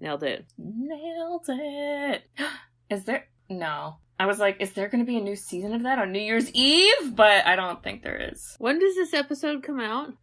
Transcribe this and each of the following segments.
Nailed it. Nailed it. No. I was like, is there going to be a new season of that on New Year's Eve? But I don't think there is. When does this episode come out?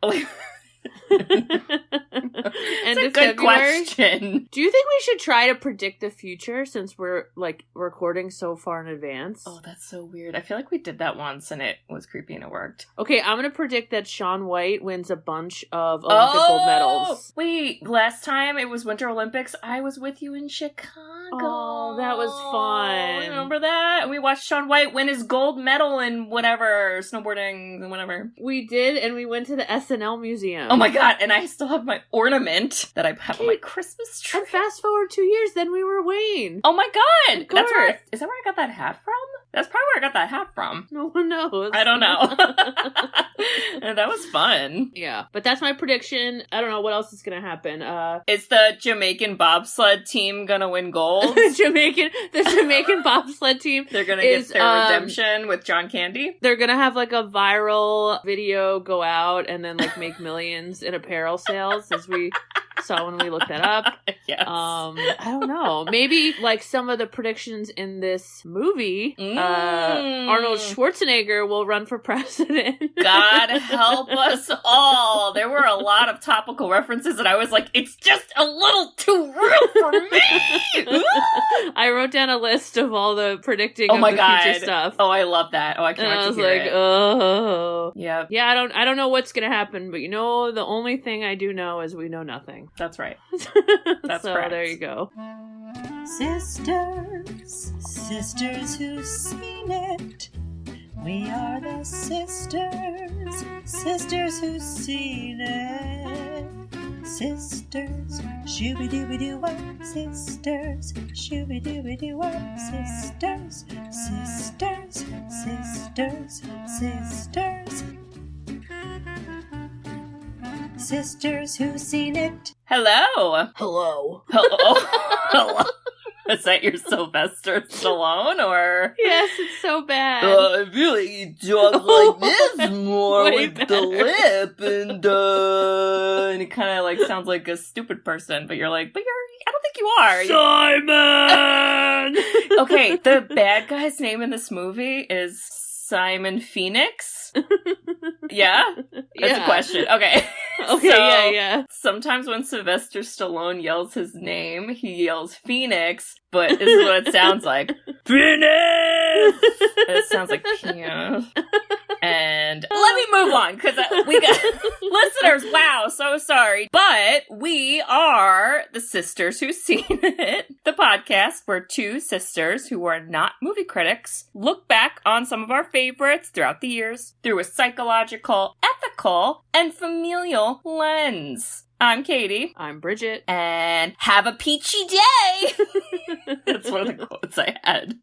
It's a good question. Do you think we should try to predict the future since we're like recording so far in advance? Oh, that's so weird. I feel like we did that once and it was creepy and it worked. Okay, I'm gonna predict that Shaun White wins a bunch of Olympic gold medals. Wait, last time it was Winter Olympics, I was with you in Chicago. Oh, that was fun. Remember that? We watched Shaun White win his gold medal in whatever, snowboarding and whatever. We did, and we went to the SNL museum. Oh my god, and I still have my ornament that I have on my Christmas tree. And fast forward 2 years, then we were Wayne. Oh my god! Is that where I got that hat from? That's probably where I got that hat from. No one knows. I don't know. And that was fun. Yeah, but that's my prediction. I don't know what else is gonna happen. Is the Jamaican bobsled team gonna win gold? The Jamaican bobsled team. They're gonna get their redemption with John Candy? They're gonna have like a viral video go out and then like make millions in apparel sales, as we saw when we looked that up. Yes. I don't know. Maybe like some of the predictions in this movie, Arnold Schwarzenegger will run for president. God help us all. There were a lot of topical references and I was like, it's just a little too real for me. I wrote down a list of all the predicting of the future stuff. Oh, I love that. Oh, I can't wait to hear it. Oh. Yeah. Yeah, I don't know what's gonna happen, but the only thing I do know is we know nothing. That's right. That's so correct. There you go. Sisters who've seen it. We are the sisters who've seen it. Sisters, shooby-dooby-doo-wop. Sisters, shooby-dooby-doo-wop. Sisters. Sisters who've seen it. Hello. Hello. Is that your Sylvester Stallone, or? Yes, it's so bad. I feel like you talk like this more with better. the lip, and it kind of like sounds like a stupid person, but you're like, I don't think you are. Simon! Okay, the bad guy's name in this movie is Simon Phoenix. Yeah? That's a question. Okay. Okay, So, yeah. Sometimes when Sylvester Stallone yells his name, he yells Phoenix, but this is what it sounds like. Phoenix! It sounds like penis. And let me move on, because we got listeners. Wow, so sorry. But we are the Sisters Who've Seen It, the podcast where two sisters who are not movie critics look back on some of our favorites throughout the years through a psychological, ethical, and familial lens. I'm Katie. I'm Bridget. And have a peachy day! That's one of the quotes I had.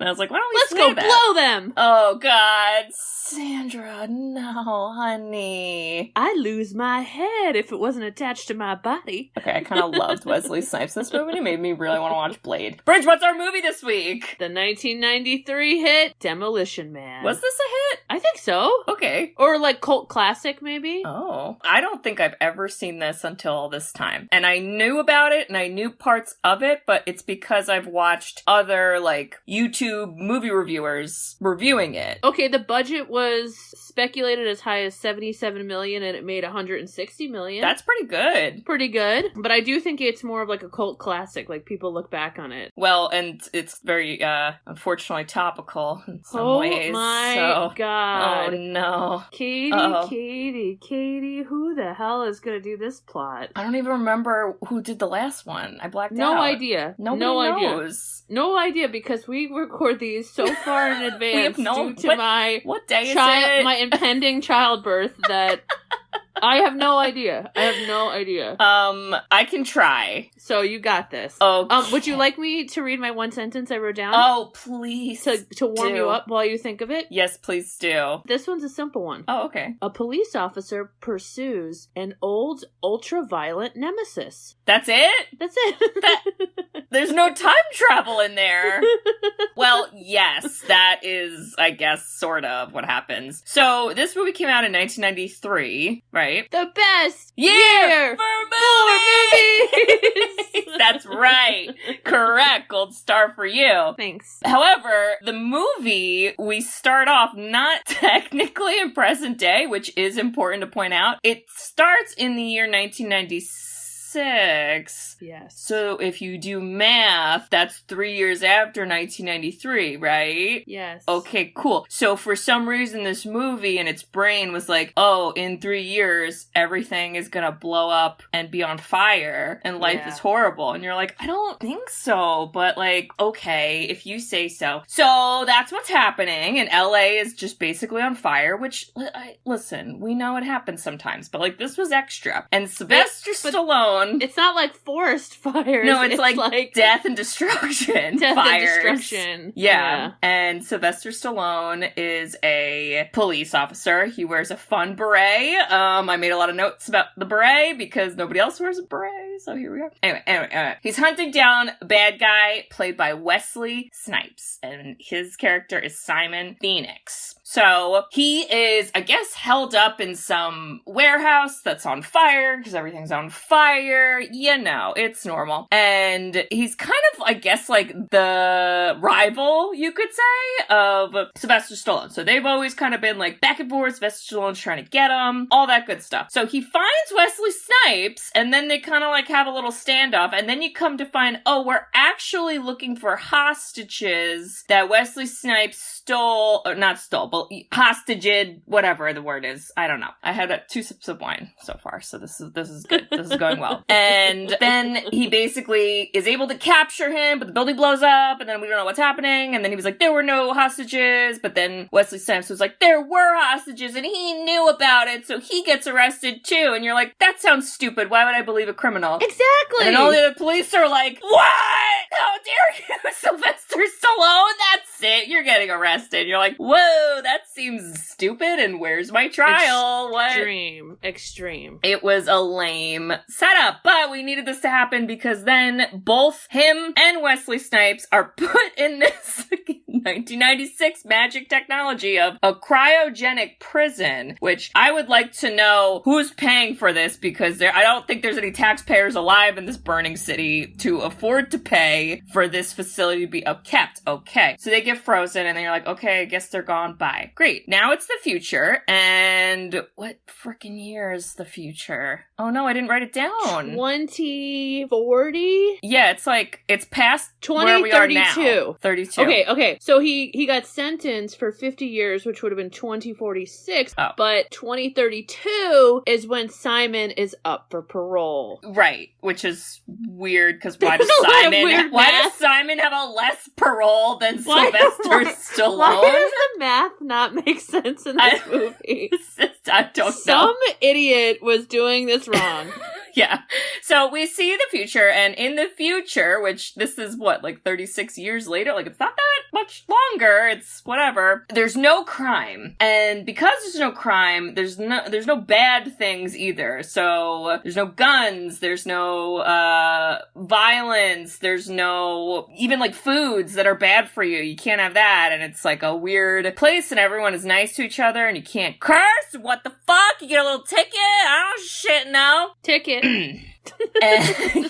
And I was like, why don't we Let's say go that? blow them! Oh, God. Sandra, no, honey. I'd lose my head if it wasn't attached to my body. Okay, I kind of loved Wesley Snipes in this movie. It made me really want to watch Blade. Bridge, what's our movie this week? The 1993 hit Demolition Man. Was this a hit? I think so. Okay. Or like cult classic, maybe? Oh. I don't think I've ever seen this until this time. And I knew about it and I knew parts of it, but it's because I've watched other like YouTube movie reviewers reviewing it. Okay, the budget was speculated as high as $77 million and it made $160 million. That's pretty good. Pretty good. But I do think it's more of like a cult classic, like people look back on it. Well, and it's very, unfortunately topical in some ways. Oh my God. Oh no. Katie, who the hell is gonna do this plot? I don't even remember who did the last one. I blacked out. No idea. Nobody knows. No idea, because we record these so far in advance due to what day is it? My impending childbirth that I have no idea. I can try. So you got this. Oh. Would you like me to read my one sentence I wrote down? Oh, please. To warm you up while you think of it? Yes, please do. This one's a simple one. Oh, okay. A police officer pursues an old ultra-violent nemesis. That's it? That's it. There's no time travel in there. Well, yes, that is, I guess, sort of what happens. So, this movie came out in 1993, right? The best year for movies! That's right. Correct. Gold star for you. Thanks. However, the movie, we start off not technically in present day, which is important to point out. It starts in the year 1996. Yes. So if you do math, that's 3 years after 1993, right? Yes. Okay, cool. So for some reason, this movie and its brain was like, oh, in 3 years, everything is gonna blow up and be on fire and life is horrible. And you're like, I don't think so, but like, okay, if you say so. So that's what's happening. And LA is just basically on fire, which, listen, we know it happens sometimes, but like this was extra. And Sylvester Stallone. It's not like forest fires. No, it's like death and destruction. Death fires. and destruction. Yeah. And Sylvester Stallone is a police officer. He wears a fun beret. I made a lot of notes about the beret because nobody else wears a beret, so here we go. Anyway. He's hunting down a bad guy played by Wesley Snipes, and his character is Simon Phoenix. So he is, I guess, held up in some warehouse that's on fire because everything's on fire. You know, it's normal. And he's kind of, I guess, like the rival, you could say, of Sylvester Stallone. So they've always kind of been like back and forth. Sylvester Stallone's trying to get him, all that good stuff. So he finds Wesley Snipes, and then they kind of like have a little standoff. And then you come to find, oh, we're actually looking for hostages that Wesley Snipes stole, or not stole, but hostaged, whatever the word is. I don't know. I had 2 sips of wine so far, so this is good. This is going well. And then he basically is able to capture him, but the building blows up, and then we don't know what's happening. And then he was like, there were no hostages, but then Wesley Snipes was like, there were hostages, and he knew about it, so he gets arrested too. And you're like, that sounds stupid. Why would I believe a criminal? Exactly. And all the other police are like, what? How dare you, Sylvester Stallone? That's it. You're getting arrested. You're like, whoa, that seems stupid, and where's my trial? Extreme. It was a lame setup, but we needed this to happen because then both him and Wesley Snipes are put in this 1996 magic technology of a cryogenic prison, which I would like to know who's paying for this, because I don't think there's any taxpayers alive in this burning city to afford to pay for this facility to be upkept. Okay, so they get frozen, and then you're like, okay, I guess they're gone. Bye. Great. Now it's the future, and what freaking year is the future? Oh no, I didn't write it down. 2040? Yeah, it's like, it's past where we are now. 32. Okay. So he got sentenced for 50 years, which would have been 2046, but 2032 is when Simon is up for parole. Right, which is weird, because why does Simon have a less parole than Sylvester Stallone? Why does the math not make sense in this movie? I don't know. Some idiot was doing this wrong. Yeah. So we see the future, and in the future, which this is what, like 36 years later? Like, it's not that much longer. It's whatever. There's no crime. And because there's no crime, there's no bad things either. So there's no guns, there's no violence, there's no even like foods that are bad for you. You can't have that. And it's like a weird place, and everyone is nice to each other, and you can't curse. What the fuck? You get a little ticket? I don't shit know. Ticket. And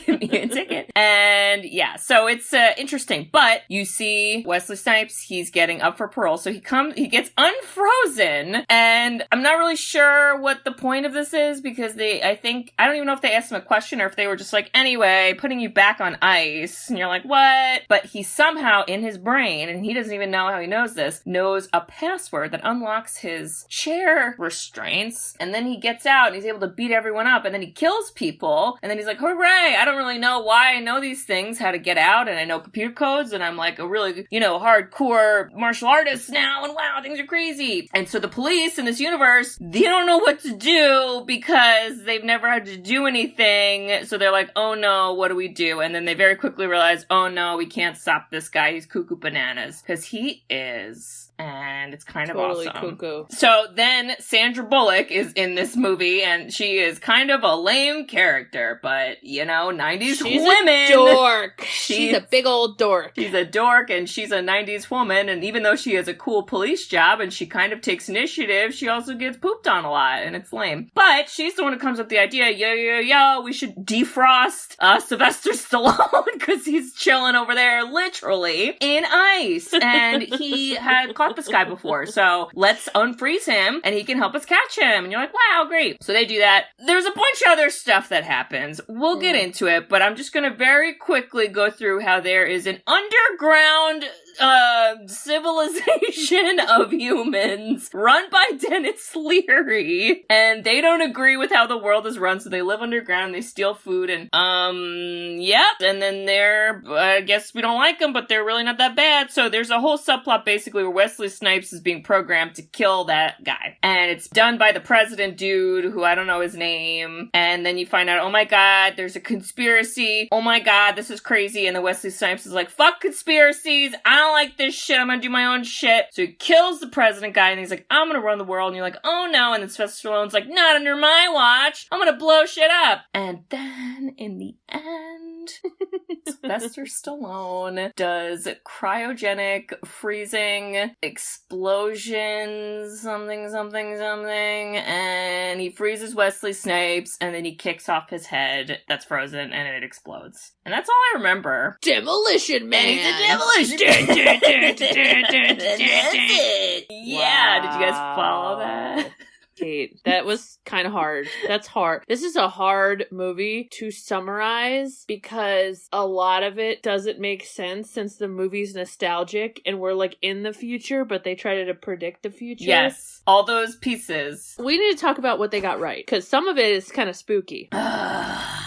give me a ticket. And yeah, so it's interesting. But you see Wesley Snipes, he's getting up for parole. So he gets unfrozen. And I'm not really sure what the point of this is, because I don't even know if they asked him a question or if they were just like, anyway, putting you back on ice. And you're like, what? But he somehow in his brain, and he doesn't even know how he knows this, knows a password that unlocks his chair restraints. And then he gets out and he's able to beat everyone up, and then he kills people. And then he's like, hooray, I don't really know why I know these things, how to get out, and I know computer codes, and I'm like a really, hardcore martial artist now, and wow, things are crazy. And so the police in this universe, they don't know what to do because they've never had to do anything. So they're like, oh no, what do we do? And then they very quickly realize, oh no, we can't stop this guy. He's cuckoo bananas. Because he is. And it's kind of totally awesome. Cuckoo. So then Sandra Bullock is in this movie, and she is kind of a lame character, but 90s She's women. A dork. She's a big old dork. She's a dork, and she's a 90s woman, and even though she has a cool police job and she kind of takes initiative, she also gets pooped on a lot, and it's lame. But she's the one who comes up with the idea, yo, we should defrost Sylvester Stallone, because he's chilling over there, literally, in ice. And he had caught this guy before, so let's unfreeze him, and he can help us catch him. And you're like, wow, great. So they do that. There's a bunch of other stuff that happens. We'll get into it, but I'm just gonna very quickly go through how there is an underground civilization of humans run by Denis Leary, and they don't agree with how the world is run, so they live underground, they steal food, and and then they're, I guess we don't like them, but they're really not that bad. So there's a whole subplot basically where Wesley Snipes is being programmed to kill that guy, and it's done by the president dude, who I don't know his name, and then you find out, oh my god, there's a conspiracy, oh my god, this is crazy, and then Wesley Snipes is like, fuck conspiracies, I don't like this shit, I'm gonna do my own shit. So he kills the president guy, and he's like, I'm gonna run the world, and you're like, oh no, and then Sylvester Stallone's like, not under my watch, I'm gonna blow shit up. And then, in the end, Sylvester Stallone does cryogenic freezing explosions, something, and he freezes Wesley Snipes, and then he kicks off his head that's frozen, and it explodes. And that's all I remember. Demolition Man! And he's a demolition. Yeah, did you guys follow that? Kate, that was kind of hard. That's hard. This is a hard movie to summarize because a lot of it doesn't make sense since the movie's nostalgic and we're like in the future, but they try to predict the future. Yes, all those pieces. We need to talk about what they got right because some of it is kind of spooky.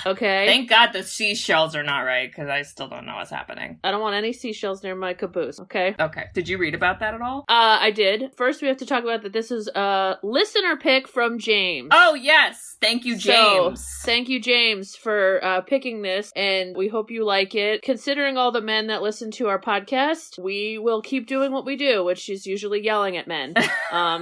Okay? Thank God the seashells are not right because I still don't know what's happening. I don't want any seashells near my caboose, okay? Okay. Did you read about that at all? I did. First, we have to talk about that this is a listener pick from James. Oh, yes. Thank you, James. So, thank you, James, for picking this, and we hope you like it. Considering all the men that listen to our podcast, we will keep doing what we do, which is usually yelling at men.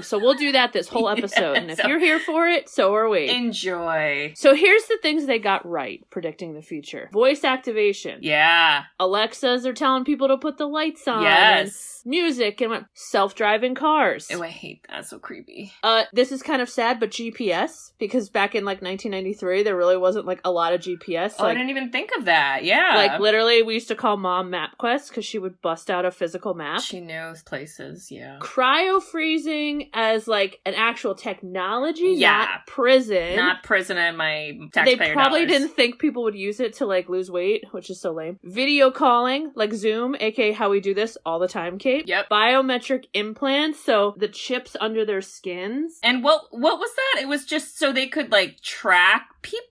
So we'll do that this whole episode, and if you're here for it, so are we. Enjoy. So here's the things they got right, predicting the future. Voice activation. Yeah. Alexas are telling people to put the lights on. Yes. Music and self-driving cars. Oh, I hate that. So creepy. This is kind of sad, but GPS, because back in like 1993, there really wasn't like a lot of GPS. Oh, I didn't even think of that. Yeah. Like literally, we used to call mom MapQuest because she would bust out a physical map. She knows places. Yeah. Cryo freezing as like an actual technology, yeah. not prison. Not prison and my taxpayer They probably dollars. didn't think people would use it to like lose weight, which is so lame. Video calling, like Zoom, aka how we do this all the time, Kate. Yep. Biometric implants, so the chips under their skins. And what was that? It was just so they could like track people?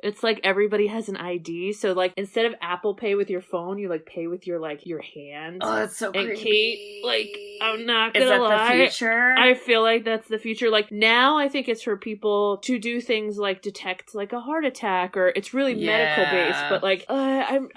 It's like everybody has an ID, so like instead of Apple Pay with your phone, you like pay with your like your hand. Oh, that's so creepy. And Kate, like, I'm not gonna Is that lie, the future? I feel like that's the future. Like now, I think it's for people to do things like detect like a heart attack, or it's really medical based. But like,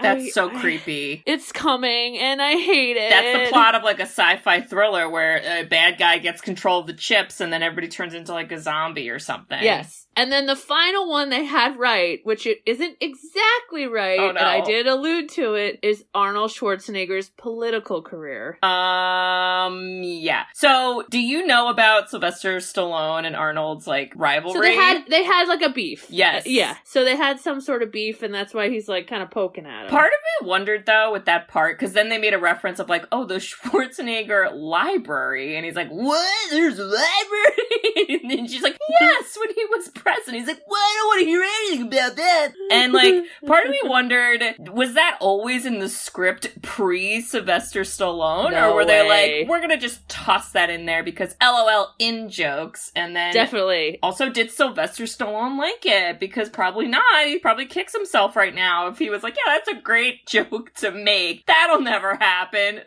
that's so creepy. It's coming, and I hate it. That's the plot of like a sci-fi thriller where a bad guy gets control of the chips, and then everybody turns into like a zombie or something. Yes. And then the final one they had right, which it isn't exactly right, oh, no. and I did allude to it, is Arnold Schwarzenegger's political career. Yeah. So, do you know about Sylvester Stallone and Arnold's, like, rivalry? So they had like a beef. Yes. Yeah. So they had some sort of beef, and that's why he's, like, kind of poking at him. Part of me wondered, though, with that part, because then they made a reference of, like, oh, the Schwarzenegger library, and he's like, what? There's a library? And she's like, yes, when he was president. He's like, well, I don't want to hear anything about that. And like, part of me wondered, was that always in the script pre-Sylvester Stallone? No or were they way. like, we're gonna just toss that in there because LOL in jokes? And then definitely. Also, did Sylvester Stallone like it? Because probably not. He probably kicks himself right now if he was like, yeah, that's a great joke to make. That'll never happen.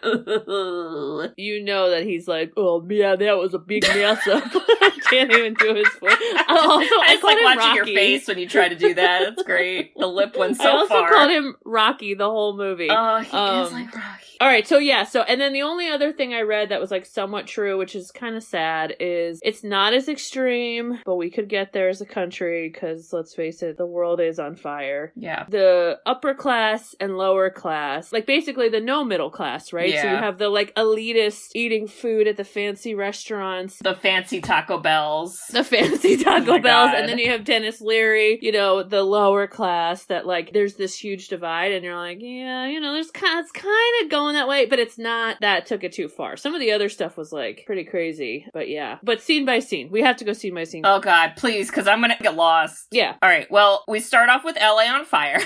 You know that he's like, oh yeah, that was a big mess up. I can't even do his voice. Also, I just like called him watching your Rocky. face when you try to do that. That's great. The lip went so I also far. called him Rocky the whole movie. Oh, he is like Rocky. All right, so and then the only other thing I read that was like somewhat true, which is kind of sad, is it's not as extreme, but we could get there as a country because let's face it, the world is on fire. Yeah. The upper class and lower class, like basically the no middle class, right? Yeah. So you have the like elitists eating food at the fancy restaurants. The fancy Taco Bells. The fancy Taco my Bells, God. and then you have Denis Leary, the lower class that like there's this huge divide, and you're like, yeah, it's kind of going that way, but it's not. That took it too far. Some of the other stuff was like pretty crazy, but yeah. But scene by scene, we have to go scene by scene. Oh God, please, because I'm gonna get lost. Yeah. All right. Well, we start off with LA on fire.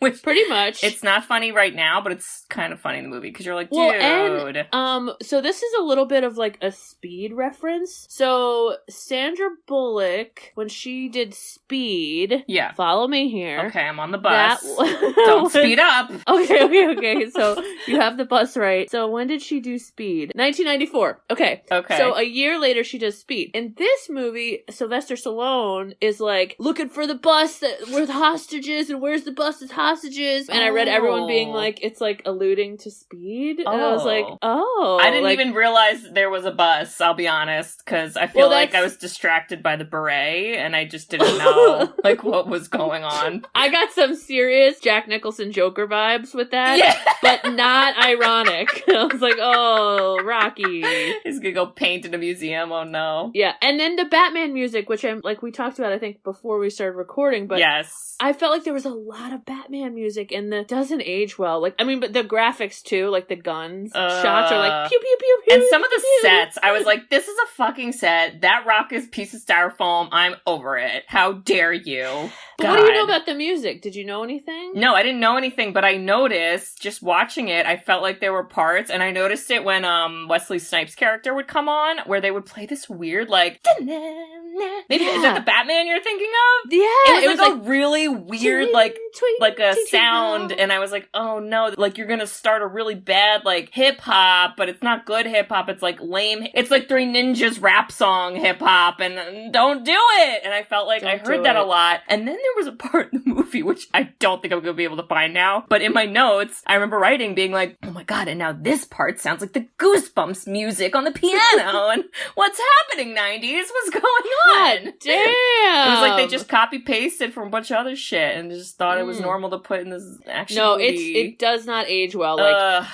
Which pretty much. It's not funny right now, but it's kind of funny in the movie because you're like, dude. Well, and, so this is a little bit of like a Speed reference. So Sandra Bullock, when she did Speed, yeah, follow me here. Okay, I'm on the bus. Don't speed up. Okay. So you have the bus right. So when did she do Speed? 1994. Okay. So a year later, she does Speed. In this movie, Sylvester Stallone is like looking for the bus with hostages, and where's the bus with hostages? And I read everyone being like, it's like alluding to Speed. And I was like, I didn't even realize there was a bus, I'll be honest, because I feel like I was distracted by the beret and I just didn't know like what was going on. I got some serious Jack Nicholson Joker vibes with that, but not ironic. I was like, oh, Rocky. He's gonna go paint in a museum, oh no. Yeah, and then the Batman music, which I'm like we talked about I think before we started recording, but yes, I felt like there was a lot of Batman music and it doesn't age well. Like, I mean, but the graphics too, like the guns shots are like pew pew pew pew. And some of the sets, I was like, this is a fucking set. That rock is a piece of styrofoam. I'm over it. How dare you? But what do you know about the music? Did you know anything? No, I didn't know anything, but I noticed, just watching it, I felt like there were parts, and I noticed it when Wesley Snipes' character would come on, where they would play this weird, like, maybe, is that the Batman you're thinking of? Yeah. It was like a really weird, like a sound, and I was like, oh no, like, you're gonna start a really bad, like, hip-hop, but it's not good hip-hop, it's like lame, it's like Three Ninjas rap song hip-hop, and don't do it! And I felt like I heard that a lot, and then there was a part in the movie, which I don't think I'm going to be able to find now, but in my notes, I remember writing, being like, oh my God, and now this part sounds like the Goosebumps music on the piano, and what's happening, 90s? What's going on? God damn! It was like they just copy-pasted from a bunch of other shit, and just thought it was normal to put in this action movie. It does not age well, like,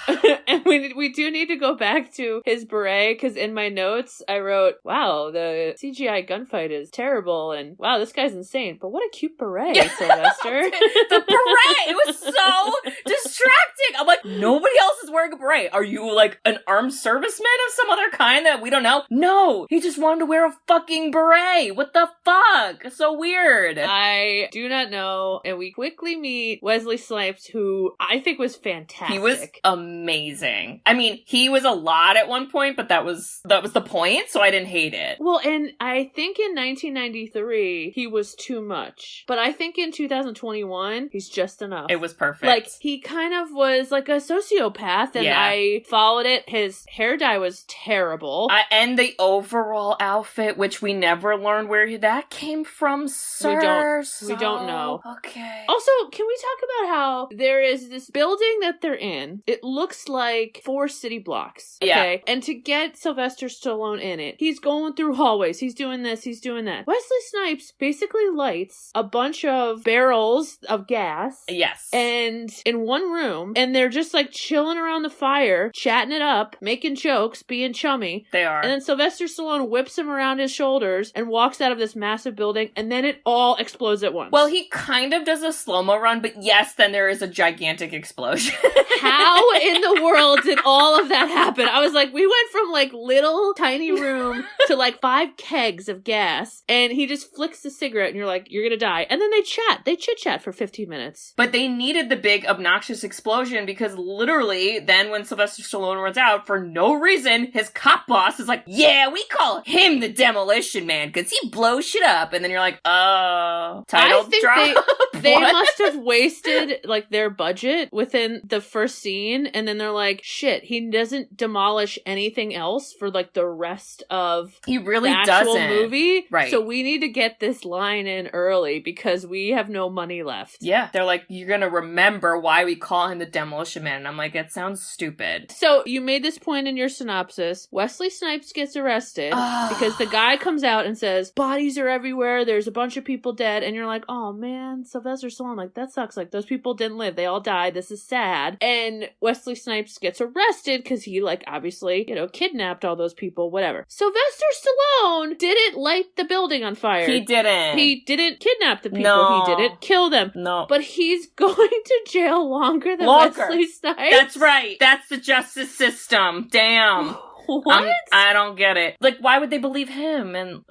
and we do need to go back to his beret, because in my notes, I wrote, wow, the CGI gunfight is terrible, and wow, this guy's insane, but what a cute beret, Sylvester. The beret! It was so distracting! I'm like, nobody else is wearing a beret. Are you, like, an armed serviceman of some other kind that we don't know? No! He just wanted to wear a fucking beret! What the fuck? So weird. I do not know, and we quickly meet Wesley Snipes, who I think was fantastic. He was amazing. I mean, he was a lot at one point, but that was the point, so I didn't hate it. Well, and I think in 1993, he was too much. But I think in 2021, he's just enough. It was perfect. Like, he kind of was like a sociopath, and I followed it. His hair dye was terrible. And the overall outfit, which we never learned where that came from, sir. We don't know. Okay. Also, can we talk about how there is this building that they're in? It looks like 4 city blocks. Okay? Yeah. And to get Sylvester Stallone in it, he's going through hallways. He's doing this. He's doing that. Wesley Snipes basically lights a bunch of barrels of gas. Yes. And in one room, and they're just like chilling around the fire, chatting it up, making jokes, being chummy. They are. And then Sylvester Stallone whips him around his shoulders and walks out of this massive building, and then it all explodes at once. Well, he kind of does a slow-mo run, but yes, then there is a gigantic explosion. How in the world did all of that happen? I was like, we went from like little tiny room to like 5 kegs of gas, and he just flicks the cigarette, and you're like, you're gonna die. And then they chit-chat for 15 minutes. But they needed the big obnoxious explosion because literally then then when Sylvester Stallone runs out, for no reason, his cop boss is like, yeah, we call him the Demolition Man because he blows shit up. And then you're like, oh, title drop. They must have wasted, like, their budget within the first scene, and then they're like, shit, he doesn't demolish anything else for, like, the rest of he really the actual doesn't. movie. Right. So we need to get this line in early because we have no money left. Yeah. They're like, you're gonna remember why we call him the Demolition Man. And I'm like, it sounds stupid. So you made this point in your synopsis. Wesley Snipes gets arrested because the guy comes out and says, bodies are everywhere, there's a bunch of people dead, and you're like, oh man, Sylvester Stallone, like, that sucks. Like, those people didn't live. They all died. This is sad. And Wesley Snipes gets arrested because he, like, obviously, you know, kidnapped all those people, whatever. Sylvester Stallone didn't light the building on fire. He didn't. He didn't kidnap the people. No. He didn't kill them. No. But he's going to jail longer than Wesley Snipes. That's right. That's the justice system. Damn. What? I don't get it. Like, why would they believe him? And...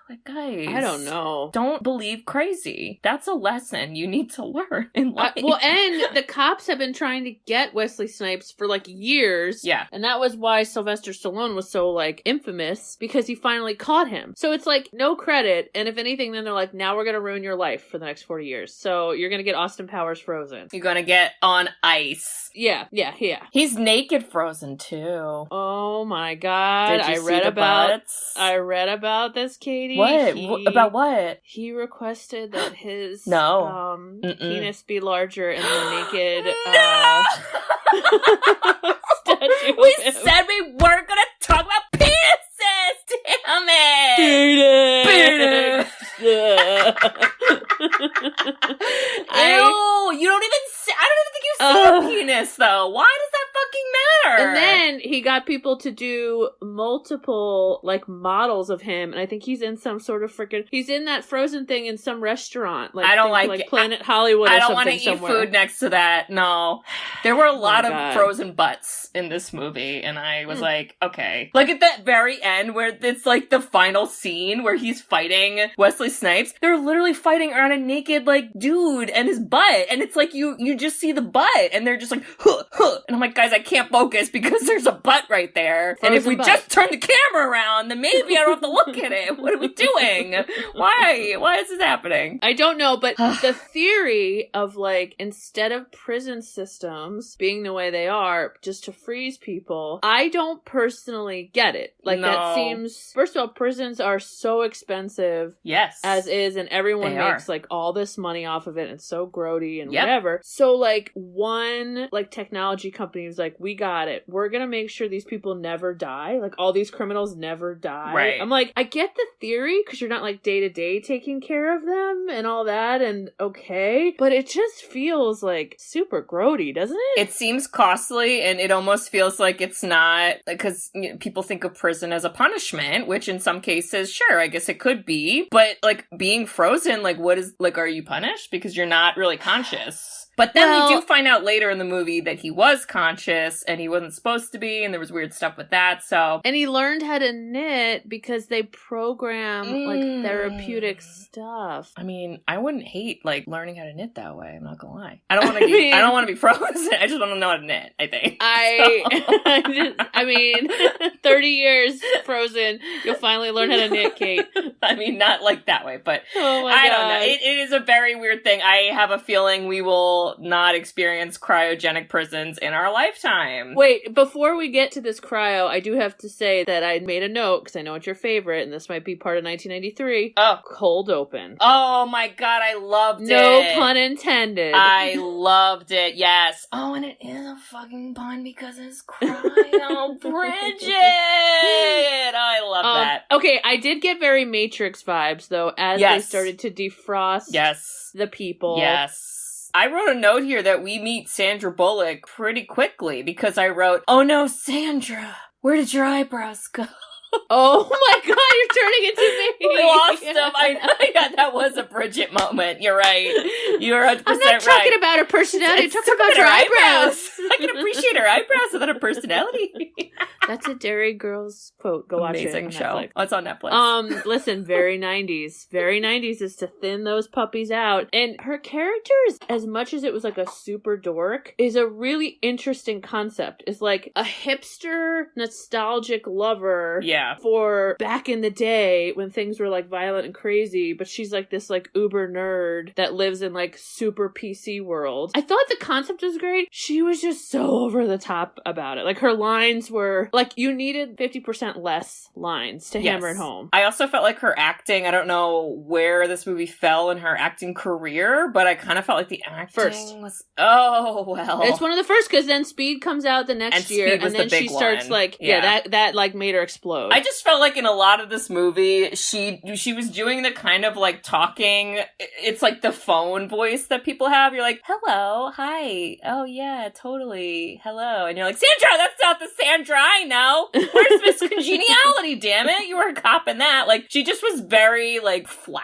like, guys, I don't know. Don't believe crazy. That's a lesson you need to learn in life. Well, and the cops have been trying to get Wesley Snipes for, like, years. Yeah. And that was why Sylvester Stallone was so, like, infamous, because he finally caught him. So it's, like, no credit. And if anything, then they're like, now we're going to ruin your life for the next 40 years. So you're going to get Austin Powers frozen. You're going to get on ice. Yeah. He's naked frozen, too. Oh, my God. Did you see the butts? I read about this, Katie. What? About what? He requested that his penis be larger in the naked statue. We said we weren't gonna talk about penises! Damn it! Penis! Ew! You don't even see, I don't even think you see a penis, though. Why does that fucking matter? And then he got people to do multiple, like, models of him, and I think he's in some sort of freaking... He's in that Frozen thing in some restaurant. Like, I don't like it. Planet Hollywood or something. I don't want to eat food next to that. No. There were a lot of frozen butts in this movie, and I was like, okay. Like, at that very end, where it's, like, the final scene where he's fighting Wesley Snipes, they're literally fighting around a naked, like, dude and his butt, and it's like, you just see the butt, and they're just like, huh, huh. And I'm like, guys, I can't focus because there's a butt right there. Frozen and if we just turn the camera around, then maybe I don't have to look at it. What are we doing? Why is this happening? I don't know, but the theory of, like, instead of prison systems being the way they are, just to freeze people, I don't personally get it. Like, that seems... First of all, prisons are so expensive. Yes. As is, and everyone makes, like, all this money off of it, and it's so grody and whatever. So, like, one, like, technology company was like, we got it. We're gonna make sure these people never die. Like, all these criminals never die. Right. I'm like, I get the theory, because you're not, like, day-to-day taking care of them and all that, and okay, but it just feels, like, super grody, doesn't it? It seems costly, and it almost feels like it's not, because people think of prison as a punishment, which in some cases, sure, I guess it could be, but, like, being frozen, like, what is, like, are you punished? Because you're not really conscious. But then we do find out later in the movie that he was conscious and he wasn't supposed to be, and there was weird stuff with that, so... And he learned how to knit because they program, like, therapeutic stuff. I mean, I wouldn't hate, like, learning how to knit that way, I'm not gonna lie. I don't want to be frozen, I just want to know how to knit, I think. I mean, 30 years frozen, you'll finally learn how to knit, Kate. I mean, not like that way, but oh my God. I don't know. It is a very weird thing. I have a feeling we will not experience cryogenic prisons in our lifetime. Wait, before we get to this cryo, I do have to say that I made a note, because I know it's your favorite, and this might be part of 1993. Oh. Cold open. Oh my God, I loved it. No pun intended. I loved it, yes. Oh, and it is a fucking pun because it's cryo Bridget. I love that. Okay, I did get very Matrix vibes, though, as they started to defrost the people. Yes. I wrote a note here that we meet Sandra Bullock pretty quickly because I wrote, oh no, Sandra, where did your eyebrows go? Oh my God, you're turning into me. We lost them. I that was a Bridget moment. You're right. You're 100% right. I'm not talking about her personality. I'm talking about her eyebrows. I can appreciate her eyebrows without her personality. That's a Dairy Girls quote. Go watch it. Amazing show. Netflix. Oh, it's on Netflix. Listen, very 90s. Very 90s is to thin those puppies out. And her character is, as much as it was like a super dork, is a really interesting concept. It's like a hipster, nostalgic lover for back in the day when things were like violent and crazy, but she's like this like uber nerd that lives in like super PC world. I thought the concept was great. She was just so over the top about it. Like her lines were like, you needed 50% less lines to hammer it home. I also felt like her acting, I don't know where this movie fell in her acting career, but I kind of felt like the acting was, oh, well. It's one of the first, because then Speed comes out the next year, and then she starts like, that like made her explode. I just felt like in a lot of this movie, she was doing the kind of like talking, it's like the phone voice that people have. You're like, hello, hi, oh yeah, totally, hello. And you're like, Sandra, that's not the Sandra I know. Where's Miss Congeniality, damn it? You were a cop in that. Like, she just was very like flat.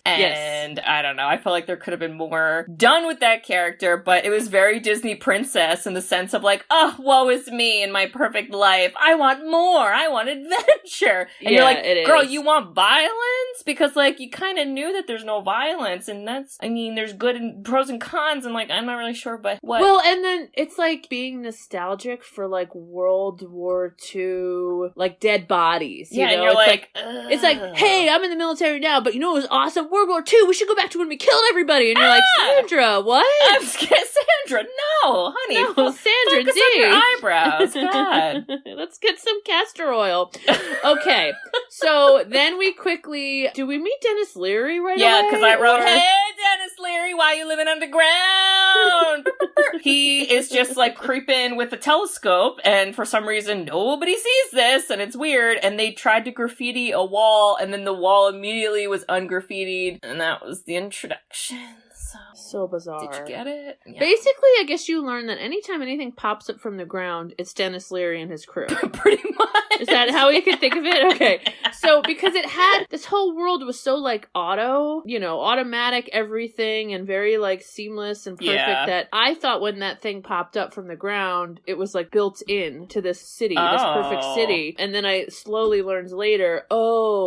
And I don't know, I felt like there could have been more done with that character, but it was very Disney princess in the sense of like, oh, woe is me in my perfect life. I want more. I want adventure. And you're like, girl, you want violence? Because like, you kind of knew that there's no violence, and that's, I mean, there's good and pros and cons, and like, I'm not really sure, but what? Well, and then it's like being nostalgic for like World War II, like dead bodies. You know? And you're it's like, hey, I'm in the military now, but you know what was awesome? World War II, we should go back to when we killed everybody. And you're like, Sandra, what? I'm scared, Sandra, no, honey. No, Sandra, focus on your eyebrows, God. Let's get some castor oil. Okay, so then we quickly, do we meet Denis Leary right away? Yeah, because I wrote, hey, Denis Leary, why are you living underground? He is just like creeping with a telescope, and for some reason nobody sees this, and it's weird, and they tried to graffiti a wall, and then the wall immediately was ungraffitied, and that was the introduction. So bizarre. Did you get it? Yeah. Basically, I guess you learn that anytime anything pops up from the ground, it's Denis Leary and his crew. Pretty much. Is that how we could think of it? Okay. So, because it had, this whole world was so like automatic everything, and very like seamless and perfect that I thought when that thing popped up from the ground, it was like built in to this city, this perfect city. And then I slowly learned later,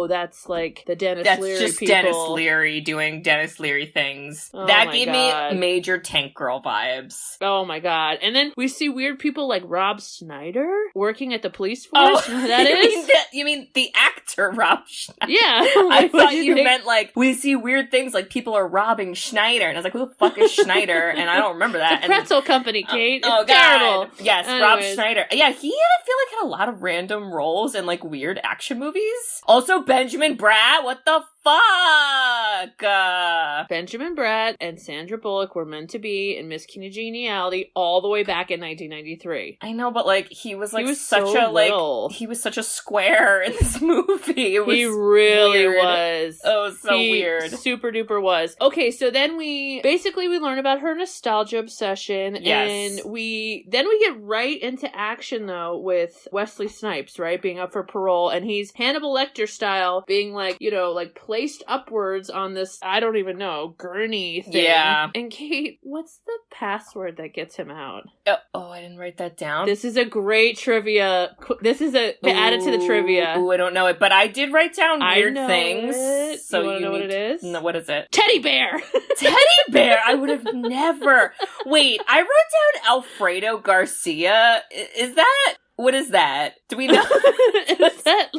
that's like the Denis Leary That's just people. Denis Leary doing Denis Leary things. That gave me major Tank Girl vibes. Oh my god. And then we see weird people like Rob Schneider working at the police force. You know who that is? You mean the actor Rob Schneider? Yeah. I thought you meant like, we see weird things like people are robbing Schneider. And I was like, who the fuck is Schneider? And I don't remember that. It's a pretzel company, Kate. Oh, it's terrible. God. Yes, Anyways. Rob Schneider. Yeah, he, I feel like, had a lot of random roles in like weird action movies. Also, Benjamin Bratt. What the fuck? Benjamin Bratt and Sandra Bullock were meant to be in Miss Congeniality all the way back in 1993. I know, but like he was he was such a square in this movie. He really was. Oh, so weird. Super duper was. Okay, so then we learn about her nostalgia obsession, and we get right into action though with Wesley Snipes, right, being up for parole, and he's Hannibal Lecter style, being like, like placed upwards on this, I don't even know, gurney thing. Yeah. And Kate, what's the password that gets him out? Oh, I didn't write that down. This is a great trivia. This is added to the trivia. Ooh, I don't know it, but I did write down weird things. It. So you want to know what it is? No, what is it? Teddy bear. Teddy bear. I would have never. Wait, I wrote down Alfredo Garcia. Is that? What is that? Do we know?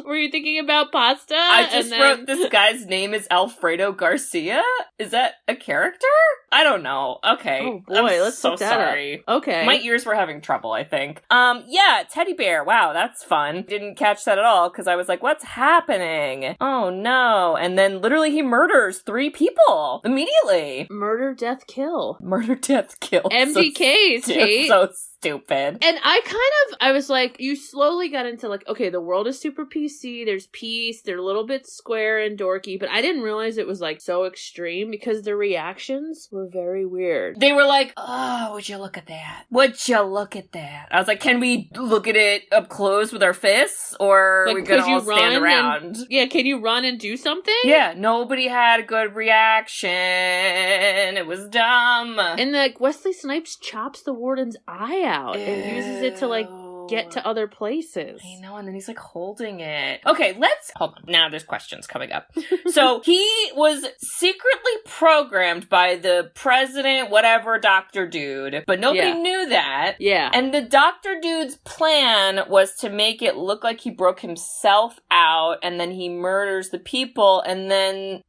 Were you thinking about pasta? I just wrote this guy's name is Alfredo Garcia. Is that a character? I don't know. Okay. Oh boy, let's so sorry. Up. Okay. My ears were having trouble, I think. Yeah, teddy bear. Wow, that's fun. Didn't catch that at all because I was like, what's happening? Oh no. And then literally he murders 3 people immediately. Murder, death, kill. Murder, death, kill. MDKs, Kate. So stupid. And I was like, you slowly got into like, okay, the world is super PC, there's peace, they're a little bit square and dorky, but I didn't realize it was like so extreme because the reactions were very weird. They were like, oh, would you look at that? Would you look at that? I was like, can we look at it up close with our fists? Or like, are we gonna all stand around? Can you run and do something? Yeah, nobody had a good reaction. It was dumb. And like Wesley Snipes chops the warden's eye out and uses it to like get to other places. I know, and then he's like holding it. Okay, hold on. Now there's questions coming up. So he was secretly programmed by the president, whatever, doctor dude, but nobody knew that. Yeah. And the doctor dude's plan was to make it look like he broke himself out, and then he murders the people, and then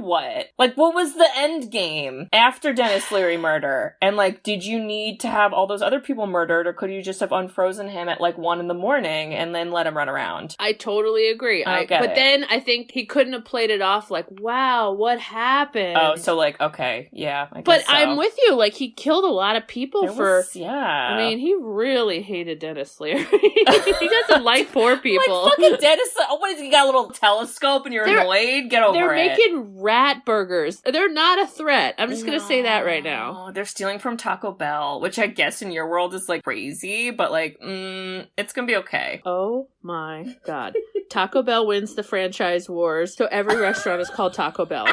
what? Like, what was the end game after Denis Leary murder? And, like, did you need to have all those other people murdered, or could you just have unfrozen him at, like, 1 a.m. and then let him run around? I totally agree. But then I think he couldn't have played it off like, wow, what happened? Oh, so, like, okay, yeah, I guess But so. I'm with you. Like, he killed a lot of people yeah. I mean, he really hated Denis Leary. He doesn't like poor people. Like, fucking Denis, what is he, got a little telescope and you're annoyed? Get over it. They're making rat burgers. They're not a threat. I'm just gonna say that right now. They're stealing from Taco Bell, which I guess in your world is, like, crazy, but, like, it's gonna be okay. Oh my god. Taco Bell wins the franchise wars, so every restaurant is called Taco Bell.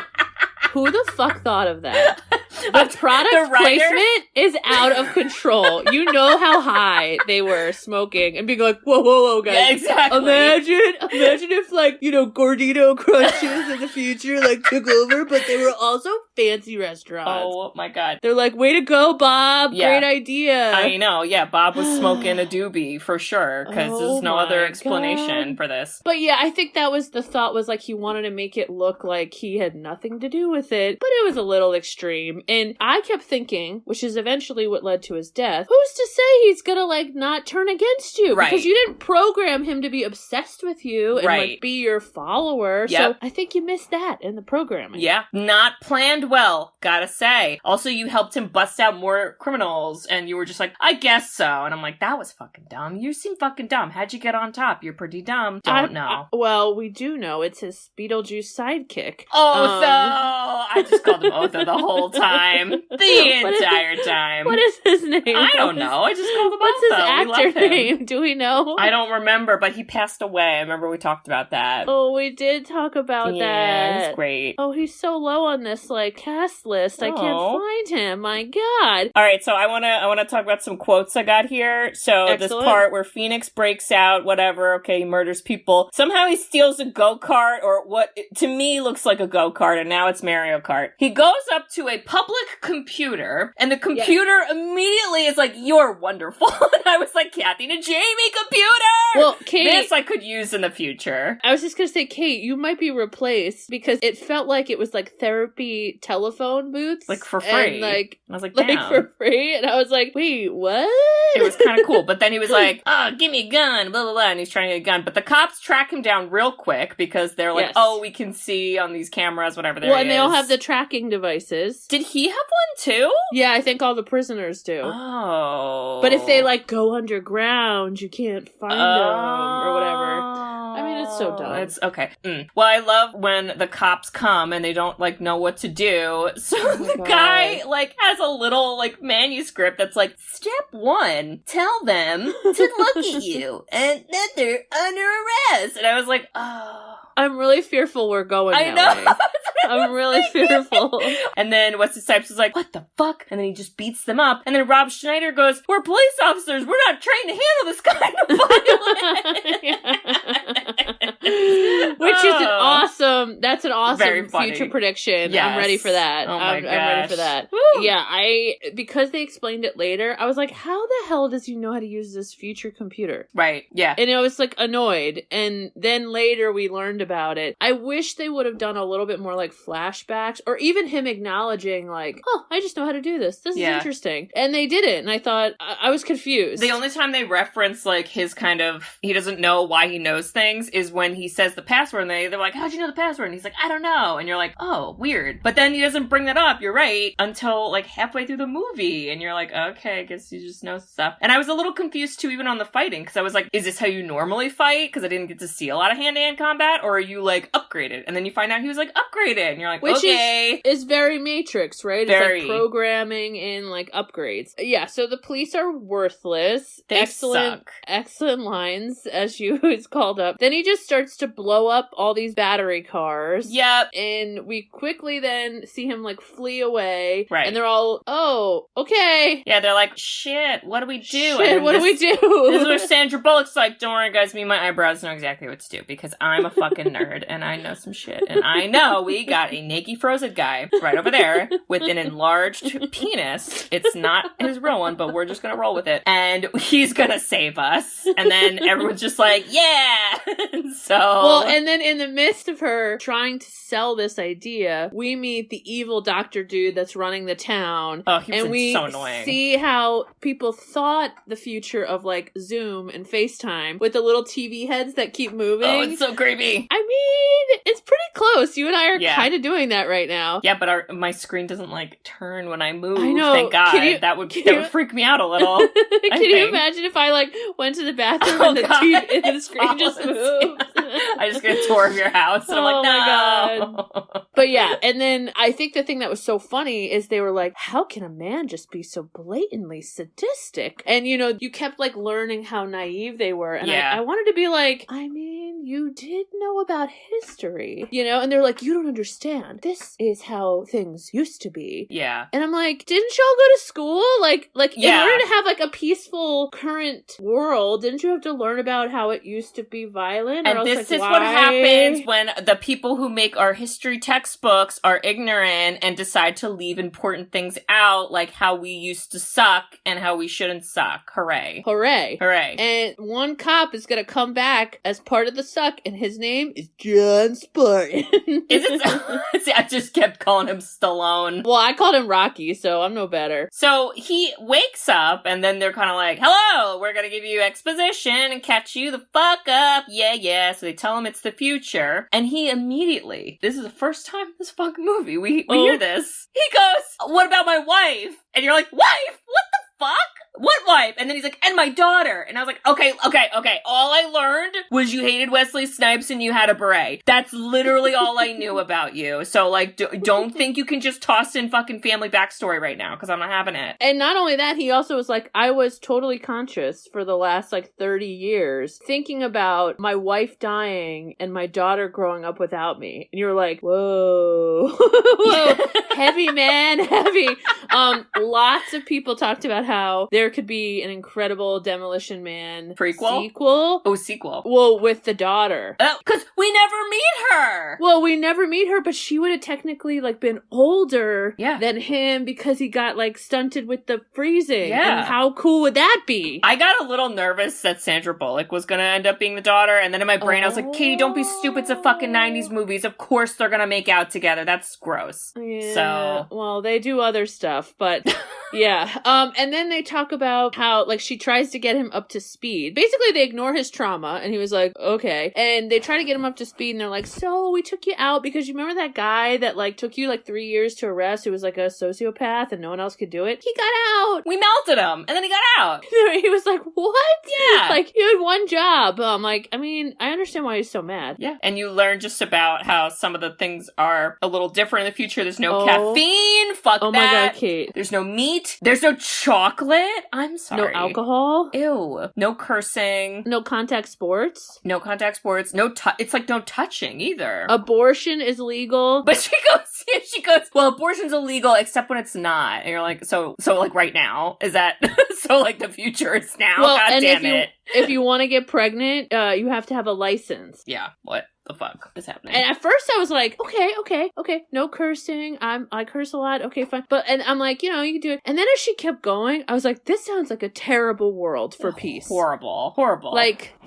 Who the fuck thought of that? The product placement is out of control. You know how high they were smoking and being like, whoa, guys. Yeah, exactly. Imagine if, like, you know, Gordito Crunches in the future, like, took over, but they were also fancy restaurants. Oh my god. They're like, way to go, Bob. Yeah. Great idea. I know, yeah, Bob was smoking a doobie for sure, because there's no other explanation for this. But yeah, I think that was the thought, was like he wanted to make it look like he had nothing to do with it, but it was a little extreme. And I kept thinking, which is eventually what led to his death, who's to say he's gonna, like, not turn against you? Right. Because you didn't program him to be obsessed with you and, like, be your follower. Yep. So I think you missed that in the programming. Yeah, not planned well, gotta say. Also, you helped him bust out more criminals, and you were just like, I guess so. And I'm like, that was fucking dumb. You seem fucking dumb. How'd you get on top? You're pretty dumb. Don't know. Well, we do know. It's his Beetlejuice sidekick. Otho! I just called him Otho the whole time. The entire time. What is his name? I don't know. I just called him What's Otho. What's his actor name? Do we know? I don't remember, but he passed away. I remember we talked about that. Oh, we did talk about that. Yeah, it's great. Oh, he's so low on this, like, cast list. I can't find him. My God. All right, so I wanna talk about some quotes I got here. So Excellent. This part where Phoenix breaks out, whatever, okay, he murders people. Somehow he steals a go-kart, or what to me looks like a go-kart, and now it's Mario Kart. He goes up to a public computer, and the computer immediately is like, you're wonderful. And I was like, Kathy and Jamie, computer! Well, Katie, this I could use in the future. I was just gonna say, Kate, you might be replaced, because it felt like it was like therapy telephone booths. Like for free. And, like, I was like, damn. Like for free? And I was like, wait, what? It was kind of cool. But then he was like, oh, give me a gun, blah, blah, blah. And he's trying to get a gun. But the cops track him down real quick because they're like, oh, we can see on these cameras, whatever there is. Well, and they all have the tracking devices. Did he have one too? Yeah, I think all the prisoners do. Oh. But if they, like, go underground, you can't find them or whatever. I mean, it's so dumb. It's okay. Well, I love when the cops come and they don't, like, know what to do. So the guy, like, has a little, like, manuscript that's like, step 1, tell them to look at you and that they're under arrest. And I was like, oh. I'm really fearful we're going I that know. way. I'm really fearful. And then Wesley Snipes was like, what the fuck? And then he just beats them up. And then Rob Schneider goes, we're police officers. We're not trained to handle this kind of violence. Which is an awesome, that's an awesome funny. future prediction. Yes. I'm ready for that. Oh my gosh. I'm ready for that. Woo. Yeah, because they explained it later, I was like, how the hell does he know how to use this future computer? Right, yeah. And I was like annoyed. And then later we learned about it. I wish they would have done a little bit more like flashbacks, or even him acknowledging like, oh, I just know how to do this. This is interesting. And they didn't. And I thought, I was confused. The only time they reference like his kind of, he doesn't know why he knows things is when he says the password and they're like, how'd you know the password? And he's like, I don't know. And you're like, oh, weird. But then he doesn't bring that up, you're right, until like halfway through the movie. And you're like, okay, I guess you just know stuff. And I was a little confused too, even on the fighting, because I was like, is this how you normally fight? Because I didn't get to see a lot of hand-to-hand combat. Or are you like upgraded? And then you find out he was like upgraded. And you're like, which okay. is very Matrix, right? Very. It's like programming in like upgrades. Yeah, so the police are worthless. They suck. Excellent lines, as you is called up. Then he just starts starts to blow up all these battery cars. Yep. And we quickly then see him like flee away. Right. And they're all, oh, okay. Yeah, they're like, shit, what do we do? Shit, what do we do? This is where Sandra Bullock's like, don't worry guys, me and my eyebrows know exactly what to do because I'm a fucking nerd and I know some shit. And I know we got a naked frozen guy right over there with an enlarged penis. It's not his real one, but we're just gonna roll with it. And he's gonna save us. And then everyone's just like, yeah! So... Well, and then in the midst of her trying to sell this idea, we meet the evil doctor dude that's running the town. Oh, he was and we so annoying. See how people thought the future of like Zoom and FaceTime with the little TV heads that keep moving. Oh, it's so creepy. I mean, it's pretty close. You and I are Yeah. kind of doing that right now. Yeah, but my screen doesn't like turn when I move. I know. Thank God. Can you- that would can you- freak me out a little. Can you imagine if I like went to the bathroom and the God, TV and the screen just follows moved? I just get a tour of your house and I'm Oh like, my no. But yeah, and then I think the thing that was so funny is they were like, how can a man just be so blatantly sadistic? And you know, you kept like learning how naive they were. And Yeah. I wanted to be like, I mean, you did know about history, you know? And they're like, you don't understand. This is how things used to be. Yeah. And I'm like, didn't y'all go to school? Like Yeah. in order to have like a peaceful current world, didn't you have to learn about how it used to be violent? Or And else, this like, is why? what happens when the people who make our history textbooks are ignorant and decide to leave important things out, like how we used to suck and how we shouldn't suck. Hooray. Hooray. Hooray. And one cop is going to come back as part of the suck, and his name is John Spartan. Is it? See, I just kept calling him Stallone. Well, I called him Rocky, so I'm no better. So he wakes up, and then they're kind of like, hello, we're gonna give you exposition and catch you the fuck up. Yeah, yeah. So they tell him it's the future. And he immediately, this is the first time in this fucking movie we hear this. He goes, what about my wife? And you're like, wife? What the fuck? What wife? And then he's like, and my daughter. And I was like, okay. All I learned was you hated Wesley Snipes and you had a beret. That's literally all I knew about you. So, like, don't think you can just toss in fucking family backstory right now, because I'm not having it. And not only that, he also was like, I was totally conscious for the last, 30 years, thinking about my wife dying and my daughter growing up without me. And you were like, whoa. Whoa. Heavy, man, heavy. Lots of people talked about how there could be an incredible Demolition Man sequel. Oh, sequel. Well, with the daughter. Oh, because we never meet her. Well, we never meet her, but she would have technically been older than him because he got stunted with the freezing. Yeah. And how cool would that be? I got a little nervous that Sandra Bullock was going to end up being the daughter, and then in my brain I was like, Katie, don't be stupid. It's a fucking 90s movies. Of course they're going to make out together. That's gross. Yeah. So. Well, they do other stuff, but yeah. And then they talk about how she tries to get him up to speed. Basically, they ignore his trauma, and he was like, okay. And they try to get him up to speed, and they're like, so we took you out because you remember that guy that took you 3 years to arrest who was a sociopath and no one else could do it? He got out. We melted him, and then he got out. He was like, what? Yeah. You had one job. I'm like, I mean, I understand why he's so mad. Yeah. And you learn just about how some of the things are a little different in the future. There's no caffeine. Fuck that. Oh my God, Kate. There's no meat. There's no chocolate. I'm sorry. No alcohol. Ew. No cursing. No contact sports. No contact sports. No it's no touching either. Abortion is legal. But she goes, well, abortion's illegal except when it's not. And you're like, so right now? Is that, so the future is now? Well, God and damn it. If you want to get pregnant, you have to have a license. Yeah. What the fuck is happening? And at first I was like, okay. No cursing. I curse a lot. Okay, fine. And I'm like, you can do it. And then as she kept going, I was like, this sounds like a terrible world for peace. Horrible.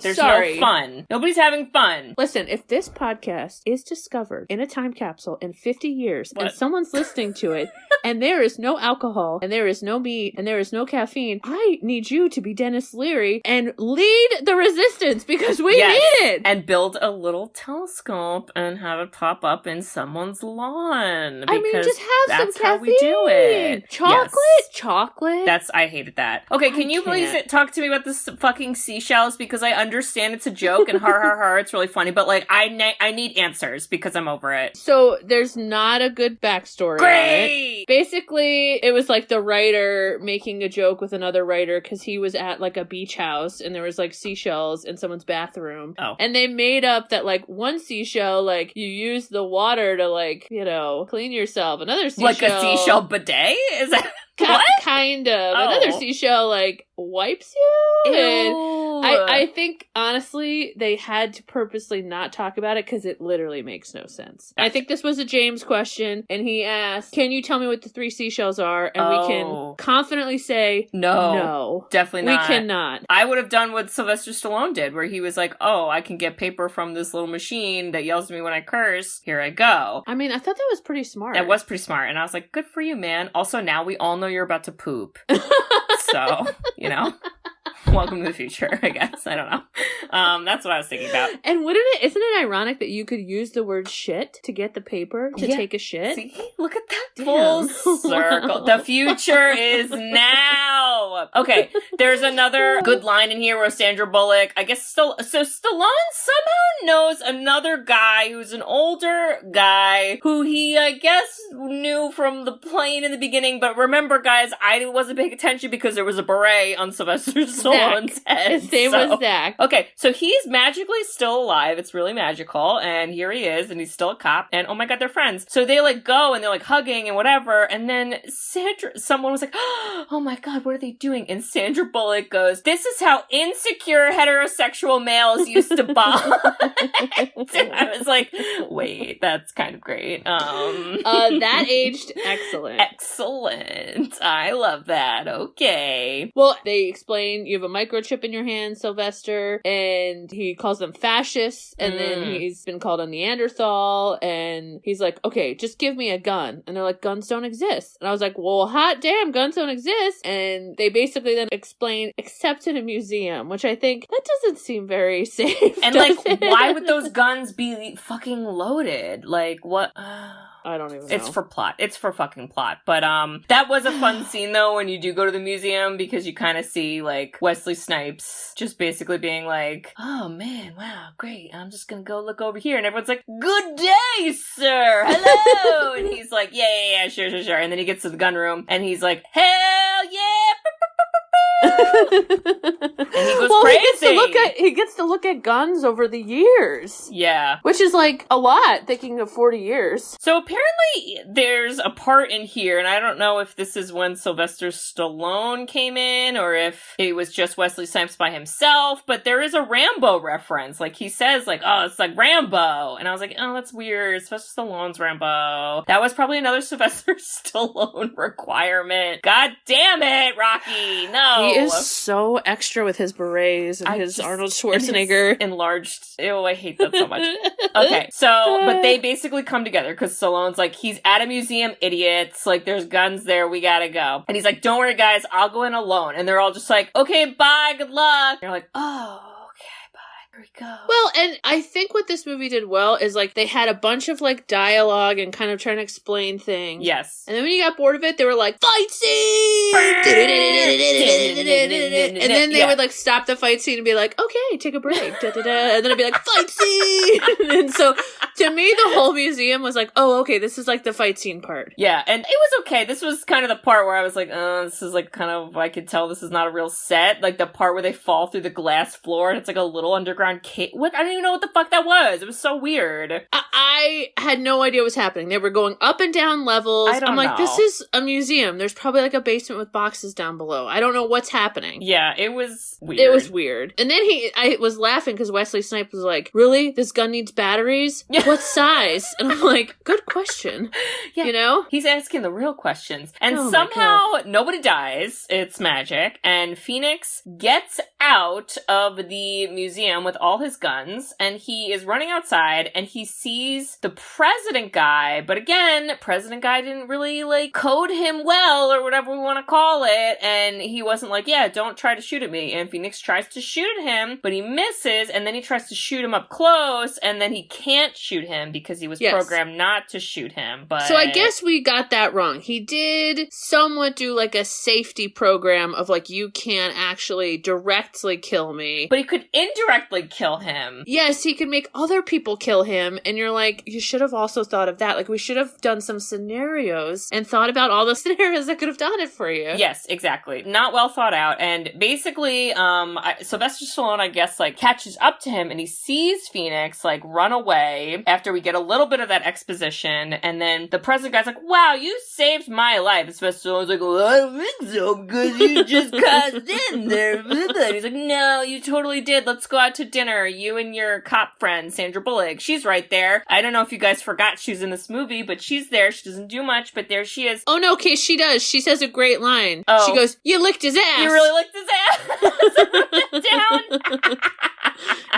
There's sorry. no fun. Nobody's having fun. Listen, if this podcast is discovered in a time capsule in 50 years and someone's listening to it and there is no alcohol and there is no meat and there is no caffeine, I need you to be Denis Leary and lead the resistance because we need it. And build a little telescope and have it pop up in someone's lawn. I mean, just have some caffeine. That's how we do it. Chocolate? Yes. Chocolate? I hated that. Okay, can you please talk to me about this fucking seashells? Because I understand it's a joke and it's really funny, but like, I need answers because I'm over it. So there's not a good backstory. Great! Basically, it was like the writer making a joke with another writer because he was at like a beach house and there was like seashells in someone's bathroom. Oh. And they made up that like one seashell, like you use the water to like, clean yourself. Another seashell. Like a seashell bidet? Is that... What? Kind of. Oh. Another seashell, like, wipes you? Ew. And I think, honestly, they had to purposely not talk about it because it literally makes no sense. I think this was a James question, and he asked, can you tell me what the 3 seashells are? And we can confidently say, no. Definitely not. We cannot. I would have done what Sylvester Stallone did, where he was like, oh, I can get paper from this little machine that yells at me when I curse. Here I go. I mean, I thought that was pretty smart. That was pretty smart. And I was like, good for you, man. Also, now we all know you're about to poop. So, welcome to the future, I guess. I don't know. That's what I was thinking about. And isn't it ironic that you could use the word shit to get the paper to take a shit? See? Look at that full circle. Wow. The future is now. Okay, there's another good line in here where Sandra Bullock, I guess, so Stallone somehow knows another guy who's an older guy who he, I guess, knew from the plane in the beginning. But remember, guys, I wasn't paying attention because there was a beret on Sylvester Stallone's head. His name was Zach. Okay, so he's magically still alive. It's really magical. And here he is, and he's still a cop. And oh my god, they're friends. So they like go and they're like hugging and whatever. And then someone was like, oh my god, what are they doing? And Sandra Bullock goes, this is how insecure heterosexual males used to bond. And I was like, wait, that's kind of great. That aged excellent. Excellent. I love that. Okay. Well, they explain you have a microchip in your hand, Sylvester, and he calls them fascists, and then he's been called a Neanderthal, and he's like, okay, just give me a gun. And they're like, guns don't exist. And I was like, well, hot damn, guns don't exist. And they basically then explain, except in a museum, which I think, that doesn't seem very safe. And like, why would those guns be fucking loaded? Like, what? I don't even know. It's for plot. It's for fucking plot. But that was a fun scene though when you do go to the museum because you kind of see like Wesley Snipes just basically being like, oh man, wow, great. I'm just gonna go look over here. And everyone's like, good day, sir. Hello. And he's like, yeah, sure. And then he gets to the gun room and he's like, hell yeah. And he goes crazy. He gets to look at guns over the years. Yeah. Which is like a lot, thinking of 40 years. So apparently there's a part in here, and I don't know if this is when Sylvester Stallone came in or if it was just Wesley Snipes by himself, but there is a Rambo reference. Like he says like, oh, it's like Rambo. And I was like, oh, that's weird. Sylvester Stallone's Rambo. That was probably another Sylvester Stallone requirement. God damn it, Rocky. No. He is so extra with his berets and his Arnold Schwarzenegger. Enlarged. Ew, I hate that so much. Okay, so, but they basically come together because Stallone's like, he's at a museum, idiots. Like, there's guns there, we gotta go. And he's like, don't worry, guys, I'll go in alone. And they're all just like, okay, bye, good luck. And you're like, oh. We go. Well, and I think what this movie did well is like they had a bunch of like dialogue and kind of trying to explain things. Yes. And then when you got bored of it, they were like, fight scene! And then they would like stop the fight scene and be like, okay, take a break. And then it'd be like, fight scene! And so to me, the whole museum was like, oh, okay, this is like the fight scene part. Yeah, and it was okay. This was kind of the part where I was like, this is like kind of, I could tell this is not a real set. Like the part where they fall through the glass floor and it's like a little underground cave. What? I don't even know what the fuck that was. It was so weird. I had no idea what was happening. They were going up and down levels. I'm like, this is a museum. There's probably like a basement with boxes down below. I don't know what's happening. Yeah, it was weird. It was weird. And then I was laughing because Wesley Snipes was like, really? This gun needs batteries? What size? And I'm like, good question. Yeah. You know? He's asking the real questions. And somehow nobody dies. It's magic. And Phoenix gets out of the museum with all his guns, and he is running outside, and he sees the president guy, but again, president guy didn't really, like, code him well, or whatever we want to call it, and he wasn't like, yeah, don't try to shoot at me, and Phoenix tries to shoot at him, but he misses, and then he tries to shoot him up close, and then he can't shoot him because he was programmed not to shoot him, but... So I guess we got that wrong. He did somewhat do, like, a safety program of, like, you can't actually directly kill me. But he could indirectly kill him. Yes, he could make other people kill him, and you're like, you should have also thought of that. Like, we should have done some scenarios and thought about all the scenarios that could have done it for you. Yes, exactly. Not well thought out, and basically, Sylvester Stallone, I guess, like, catches up to him, and he sees Phoenix, like, run away after we get a little bit of that exposition, and then the president guy's like, wow, you saved my life. And Sylvester Stallone's like, well, I don't think so, because you just caused in there. And he's like, no, you totally did. Let's go out to dinner. You and your cop friend, Sandra Bullock. She's right there. I don't know if you guys forgot she's in this movie, but she's there. She doesn't do much, but there she is. Oh, no, okay, she does. She says a great line. Oh. She goes, you licked his ass. You really licked his ass? Down?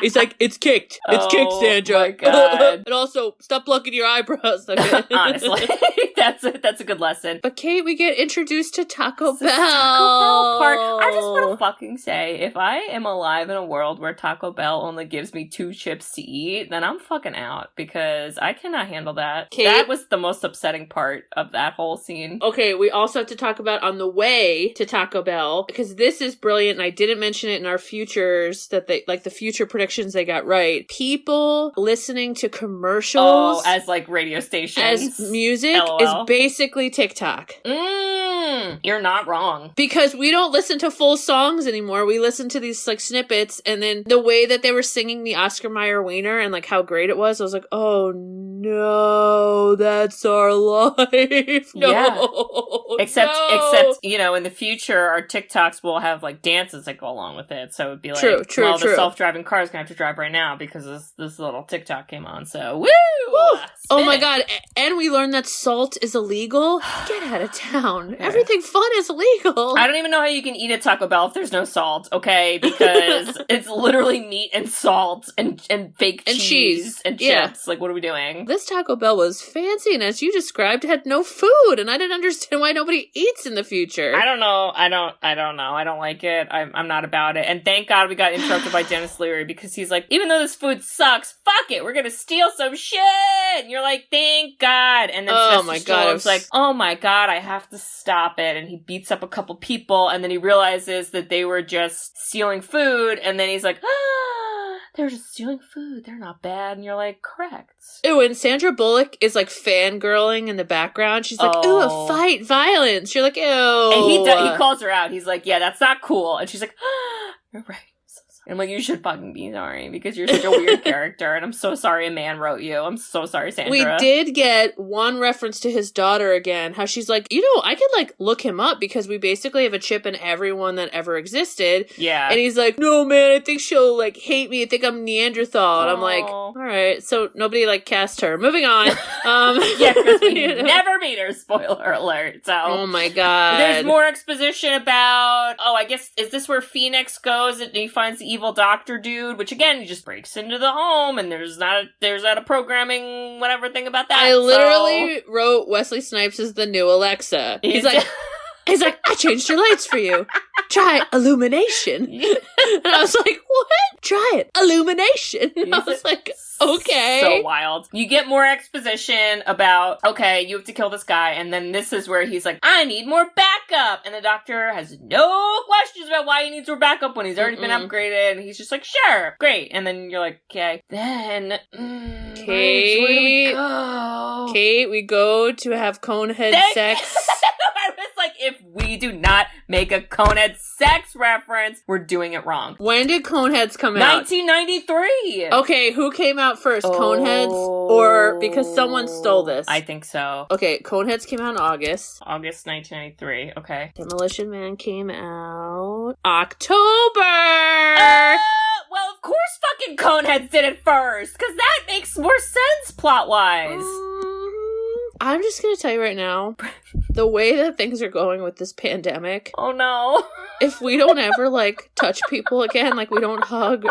He's like, it's kicked. It's kicked, Sandra. Oh my God. And also, stop plucking your eyebrows. Okay? Honestly, that's a good lesson. But Kate, we get introduced to Taco Bell. Taco Bell part. I just want to fucking say, if I am alive in a world where Taco Bell only gives me 2 chips to eat, then I'm fucking out, because I cannot handle that. Kate? That was the most upsetting part of that whole scene. Okay, we also have to talk about on the way to Taco Bell, because this is brilliant, and I didn't mention it in our futures, that they, like, the future predictions they got right. People listening to commercials. Oh, as, like, radio stations. As music LOL. is basically TikTok. You're not wrong. Because we don't listen to full songs anymore. We listen to these, like, snippets, and then the way that they were singing the Oscar Mayer Wiener and, like, how great it was, I was like, oh, no, that's our life. No. Yeah. Except, you know, in the future, our TikToks will have, like, dances that go along with it. So it'd be like, true. the self-driving car's gonna have to drive right now because this little TikTok came on. So, woo! Oh my God. And we learned that salt is illegal. Get out of town. Yeah. Everything fun is illegal. I don't even know how you can eat at Taco Bell if there's no salt, okay? Because it's literally meat and salt and fake cheese and chips. Yeah. Like, what are we doing? This Taco Bell was fancy, and as you described, had no food, and I didn't understand why nobody eats in the future. I don't know. I don't know. I don't like it. I'm not about it. And thank God we got interrupted by Denis Leary, because he's like, even though this food sucks, fuck it, we're gonna steal some shit. And you're like, thank God. And then Stallone's like, oh my God, I have to stop it. And he beats up a couple people, and then he realizes that they were just stealing food, and then he's like, they're just stealing food. They're not bad. And you're like, correct. Ooh, and Sandra Bullock is, like, fangirling in the background. She's like, ooh, a fight, violence. You're like, ew. And he calls her out. He's like, yeah, that's not cool. And she's like, you're right. I'm like, you should fucking be sorry, because you're such a weird character, and I'm so sorry a man wrote you. I'm so sorry, Sandra. We did get one reference to his daughter again, how she's like, you know, I could, like, look him up, because we basically have a chip in everyone that ever existed. Yeah. And he's like, no, man, I think she'll, like, hate me. I think I'm Neanderthal. And I'm like, all right. So nobody, like, cast her. Moving on. Yeah, because we never meet her, spoiler alert. So. Oh my God. There's more exposition about, I guess, is this where Phoenix goes and he finds the evil doctor dude, which again, he just breaks into the home, and there's not a programming whatever thing about that. I literally wrote Wesley Snipes as the new Alexa. He's like, I changed your lights for you. Try illumination. And I was like, what? Try it. Illumination. And I was like, okay. So wild. You get more exposition about, okay, you have to kill this guy, and then this is where he's like, I need more backup. And the doctor has no questions about why he needs more backup when he's already been upgraded, and he's just like, sure, great. And then you're like, okay. Then, Kate, where do we go? Kate, we go to have conehead sex. I was like, if we do not make a Conehead sex reference, we're doing it wrong. When did Coneheads come out? 1993. Okay, who came out first? Coneheads? Or because someone stole this? I think so. Okay, Coneheads came out in August. August 1993. Okay. Demolition Man came out October. Well, of course fucking Coneheads did it first, because that makes more sense plot-wise. I'm just gonna tell you right now, the way that things are going with this pandemic. Oh no. If we don't ever, like, touch people again, like, we don't hug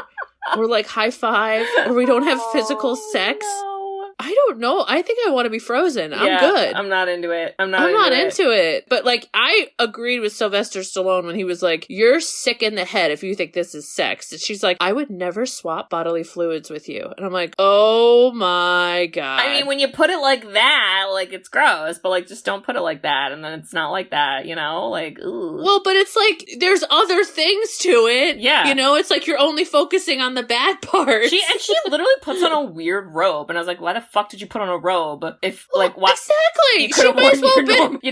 or like high five, or we don't have physical sex. No. I don't know. I think I want to be frozen. I'm good. I'm not into it. I'm not into it. But like, I agreed with Sylvester Stallone when he was like, "You're sick in the head if you think this is sex." And she's like, "I would never swap bodily fluids with you." And I'm like, "Oh my God." I mean, when you put it like that, like, it's gross, but like, just don't put it like that, and then it's not like that, you know? Like, ooh. Well, but it's like, there's other things to it. Yeah. You know, it's like you're only focusing on the bad parts. She literally puts on a weird robe, and I was like, why the fuck did you put on a robe? If, like, what? Exactly. You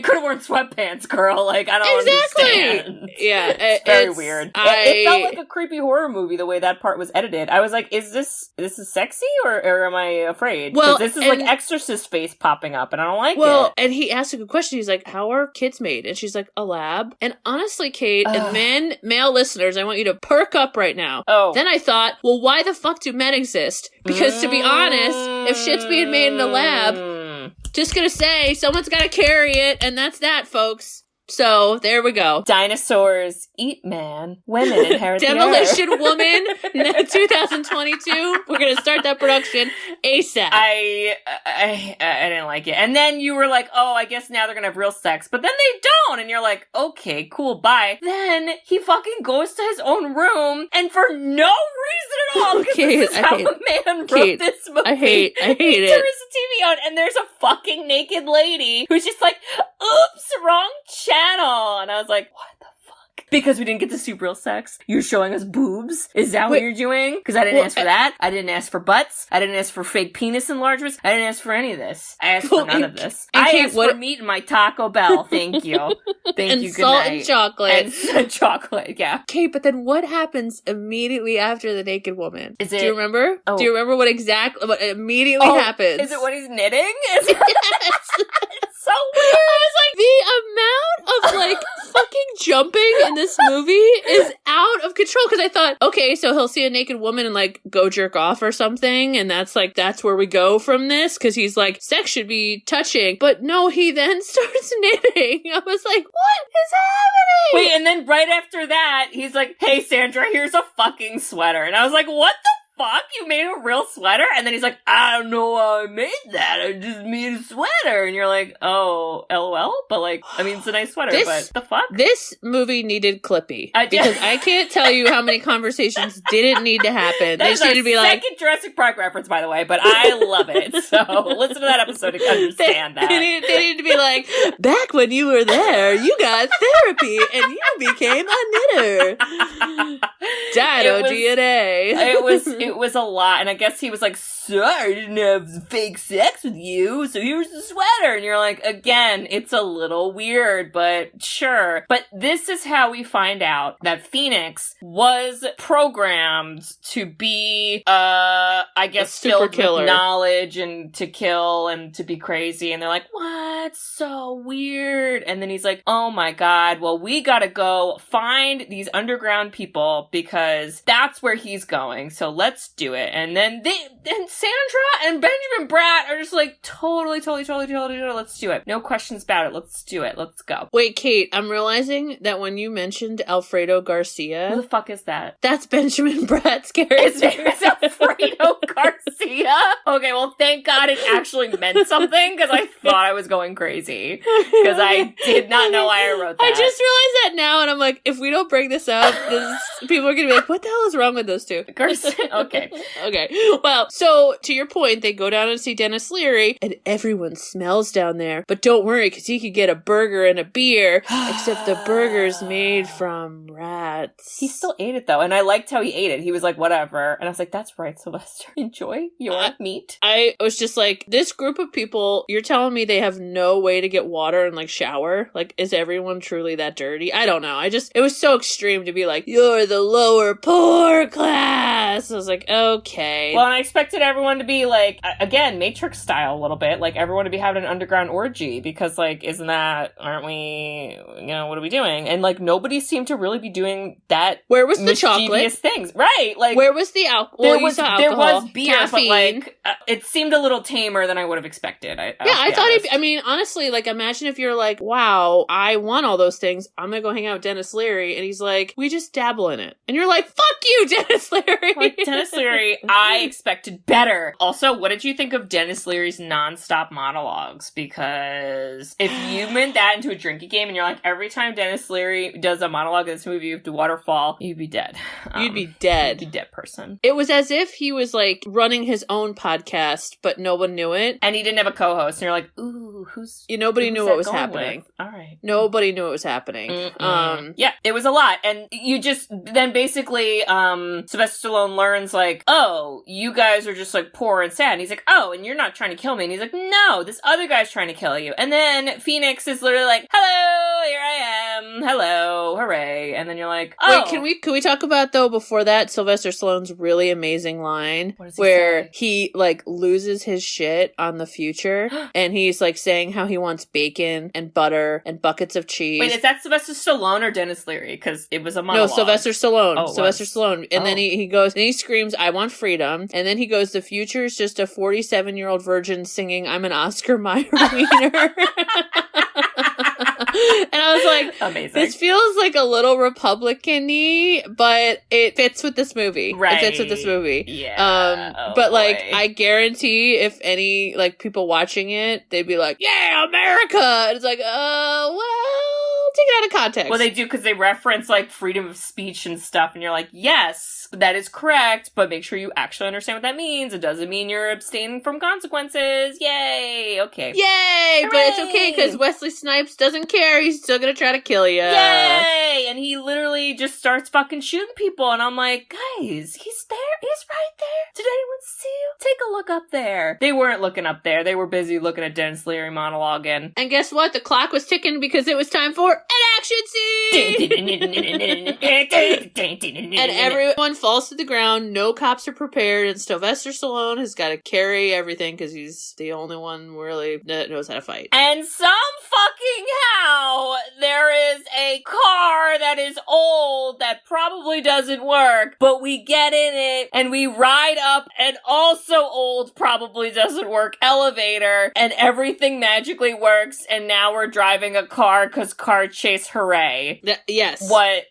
could have worn sweatpants, girl. Like, I don't understand. Yeah. It's very weird. It felt like a creepy horror movie the way that part was edited. I was like, is this sexy, or am I afraid? Well, this is like Exorcist face popping up, and I don't like it. Well, and he asked a good question. He's like, how are kids made? And she's like, a lab. And honestly, Kate, and male listeners, I want you to perk up right now. Oh. Then I thought, well, why the fuck do men exist? Because to be honest, if shit's being made in a lab, just gonna say, someone's gotta carry it, and that's that, folks. So, there we go. Dinosaurs eat man. Women inherit Demolition Woman, 2022. We're gonna start that production ASAP. I didn't like it. And then you were like, oh, I guess now they're gonna have real sex. But then they don't. And you're like, okay, cool, bye. Then he fucking goes to his own room, and for no reason at all, because this is how a man wrote this movie. I hate he it. turns the TV on, and there's a fucking naked lady who's just like, oops, wrong channel. And I was like, what the fuck? Because we didn't get to see real sex. You're showing us boobs? Is that what you're doing? Because I didn't ask for that. I didn't ask for butts. I didn't ask for fake penis enlargements. I didn't ask for any of this. I asked for none of this. I asked for meat in my Taco Bell. Thank you. Thank you. Good salt night. And chocolate. And chocolate, yeah. Okay, but then what happens immediately after the naked woman? Do you remember? Oh. Do you remember what immediately happens? Is it when he's knitting? Yes. It's so weird. I was like, the amount of like fucking jumping in this movie is out of control, because I thought, okay, so he'll see a naked woman and like go jerk off or something, and that's where we go from this, because he's like, sex should be touching, but no, he then starts knitting. I was like, what is happening? Wait, and then right after that, he's like, hey Sandra, here's a fucking sweater. And I was like, what the fuck? You made a real sweater? And then he's like, I don't know how I made that. I just made a sweater. And you're like, oh, LOL? But like, I mean, it's a nice sweater, but the fuck? This movie needed Clippy. Because I can't tell you how many conversations didn't need to happen. They just needed to be like... second Jurassic Park reference, by the way, but I love it. So listen to that episode to understand that. They need to be like, back when you were there, you got therapy and you became a knitter. Dino DNA. It was a lot, and I guess he was like, so I didn't have fake sex with you, so here's the sweater. And you're like, again, it's a little weird, but sure. But this is how we find out that Phoenix was programmed to be, I guess, filled with knowledge and to kill and to be crazy. And they're like, what? So weird. And then he's like, oh my God, well, we gotta go find these underground people because that's where he's going. So let's do it. And then Sandra and Benjamin Bratt are just like, totally, let's do it. No questions about it. Let's do it. Let's go. Wait, Kate, I'm realizing that when you mentioned Alfredo Garcia... Who the fuck is that? That's Benjamin Bratt's character. His name is Alfredo Garcia? Okay, well, thank God it actually meant something, because I thought I was going crazy. Because I did not know why I wrote that. I just realized that now, and I'm like, if we don't bring this up, people are going to be like, what the hell is wrong with those two? Garcia. Okay. Well, so to your point, they go down and see Denis Leary, and everyone smells down there. But don't worry, because he could get a burger and a beer, except the burger's made from rats. He still ate it, though, and I liked how he ate it. He was like, whatever. And I was like, that's right, Sylvester. Enjoy your meat. I was just like, this group of people, you're telling me they have no way to get water and, like, shower? Like, is everyone truly that dirty? I don't know. It was so extreme to be like, you're the lower poor class. I was like, okay. Well, and I expected everyone to be like, again, Matrix style a little bit, like everyone to be having an underground orgy because like, aren't we, what are we doing? And like nobody seemed to really be doing that. Where was the chocolate? Things, right? Like where was the alcohol? There was beer, caffeine. but like it seemed a little tamer than I would have expected. I thought honestly, like imagine if you're like, wow, I want all those things. I'm gonna go hang out with Denis Leary, and he's like, we just dabble in it, and you're like, fuck you, Denis Leary. Like, Denis Leary, I expected better. Also, what did you think of Denis Leary's nonstop monologues? Because if you meant that into a drinking game, and you're like, every time Denis Leary does a monologue in this movie, you have to waterfall, you'd be dead. You'd be dead. You'd be dead person. It was as if he was like running his own podcast, but no one knew it. And he didn't have a co-host. And you're like, ooh, nobody knew what was happening. With? All right. Nobody knew what was happening. Yeah, it was a lot. And you just, then basically, Sylvester Stallone learns like, oh, you guys are just like poor and sad. And he's like, oh, and you're not trying to kill me. And he's like, no, this other guy's trying to kill you. And then Phoenix is literally like, hello, here I am. Hello, hooray. And then you're like, oh. Wait, can we talk about though before that Sylvester Stallone's really amazing line where he like loses his shit on the future and he's like saying how he wants bacon and butter and buckets of cheese. Wait, is that Sylvester Stallone or Denis Leary? Because it was a monologue. No, Sylvester Stallone. Oh, Sylvester Stallone. And then he goes and he screams, I want freedom. And then he goes, the future is just a 47-year-old virgin singing, I'm an Oscar Mayer wiener. And I was like, amazing. This feels like a little Republican-y, but it fits with this movie. Right. It fits with this movie. Yeah. But like, I guarantee if any like people watching it, they'd be like, yeah, America. And it's like, well, take it out of context. Well, they do because they reference like freedom of speech and stuff, and you're like, yes, that is correct, but make sure you actually understand what that means. It doesn't mean you're abstaining from consequences. Yay. Okay. Yay. Hooray! But it's okay because Wesley Snipes doesn't care. He's still gonna try to kill you. Yay! And he literally just starts fucking shooting people, and I'm like, guys, he's there. He's right there. Did anyone see you? Take a look up there. They weren't looking up there. They were busy looking at Denis Leary monologuing. And guess what? The clock was ticking because it was time for an action scene! And everyone falls to the ground. No cops are prepared, and Sylvester Stallone has got to carry everything because he's the only one really that knows how to fight. And some fucking how there is a car that is old that probably doesn't work, but we get in it and we ride up an also old, probably doesn't work elevator, and everything magically works, and now we're driving a car because car chase, hooray. Yes. What?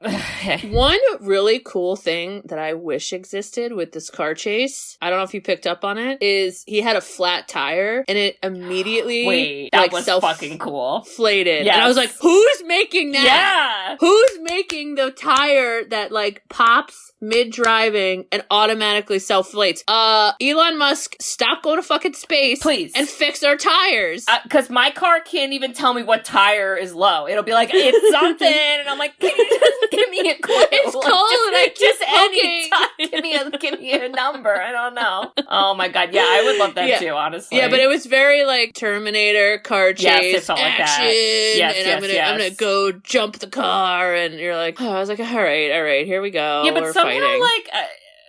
One really cool thing that I wish existed with this car chase, I don't know if you picked up on it, is he had a flat tire and it immediately Wait, that was fucking cool. Inflated. Yes. And I was like, who's making that? Yeah. Who's making the tire that like pops mid-driving and automatically self-inflates? Elon Musk, stop going to fucking space. Please. And fix our tires. Because my car can't even tell me what tire is low. It'll be like, it's something. And I'm like, can you just give me a clue? It's cold and I keep poking. Give me a number. I don't know. Oh my god. Yeah, I would love that too, honestly. Yeah, but it was very like Terminator car chase. Yes, it felt action, like that. Yes, and I'm gonna go jump the car, and you're like, oh, I was like, all right, here we go. Yeah, but we're somehow fighting. like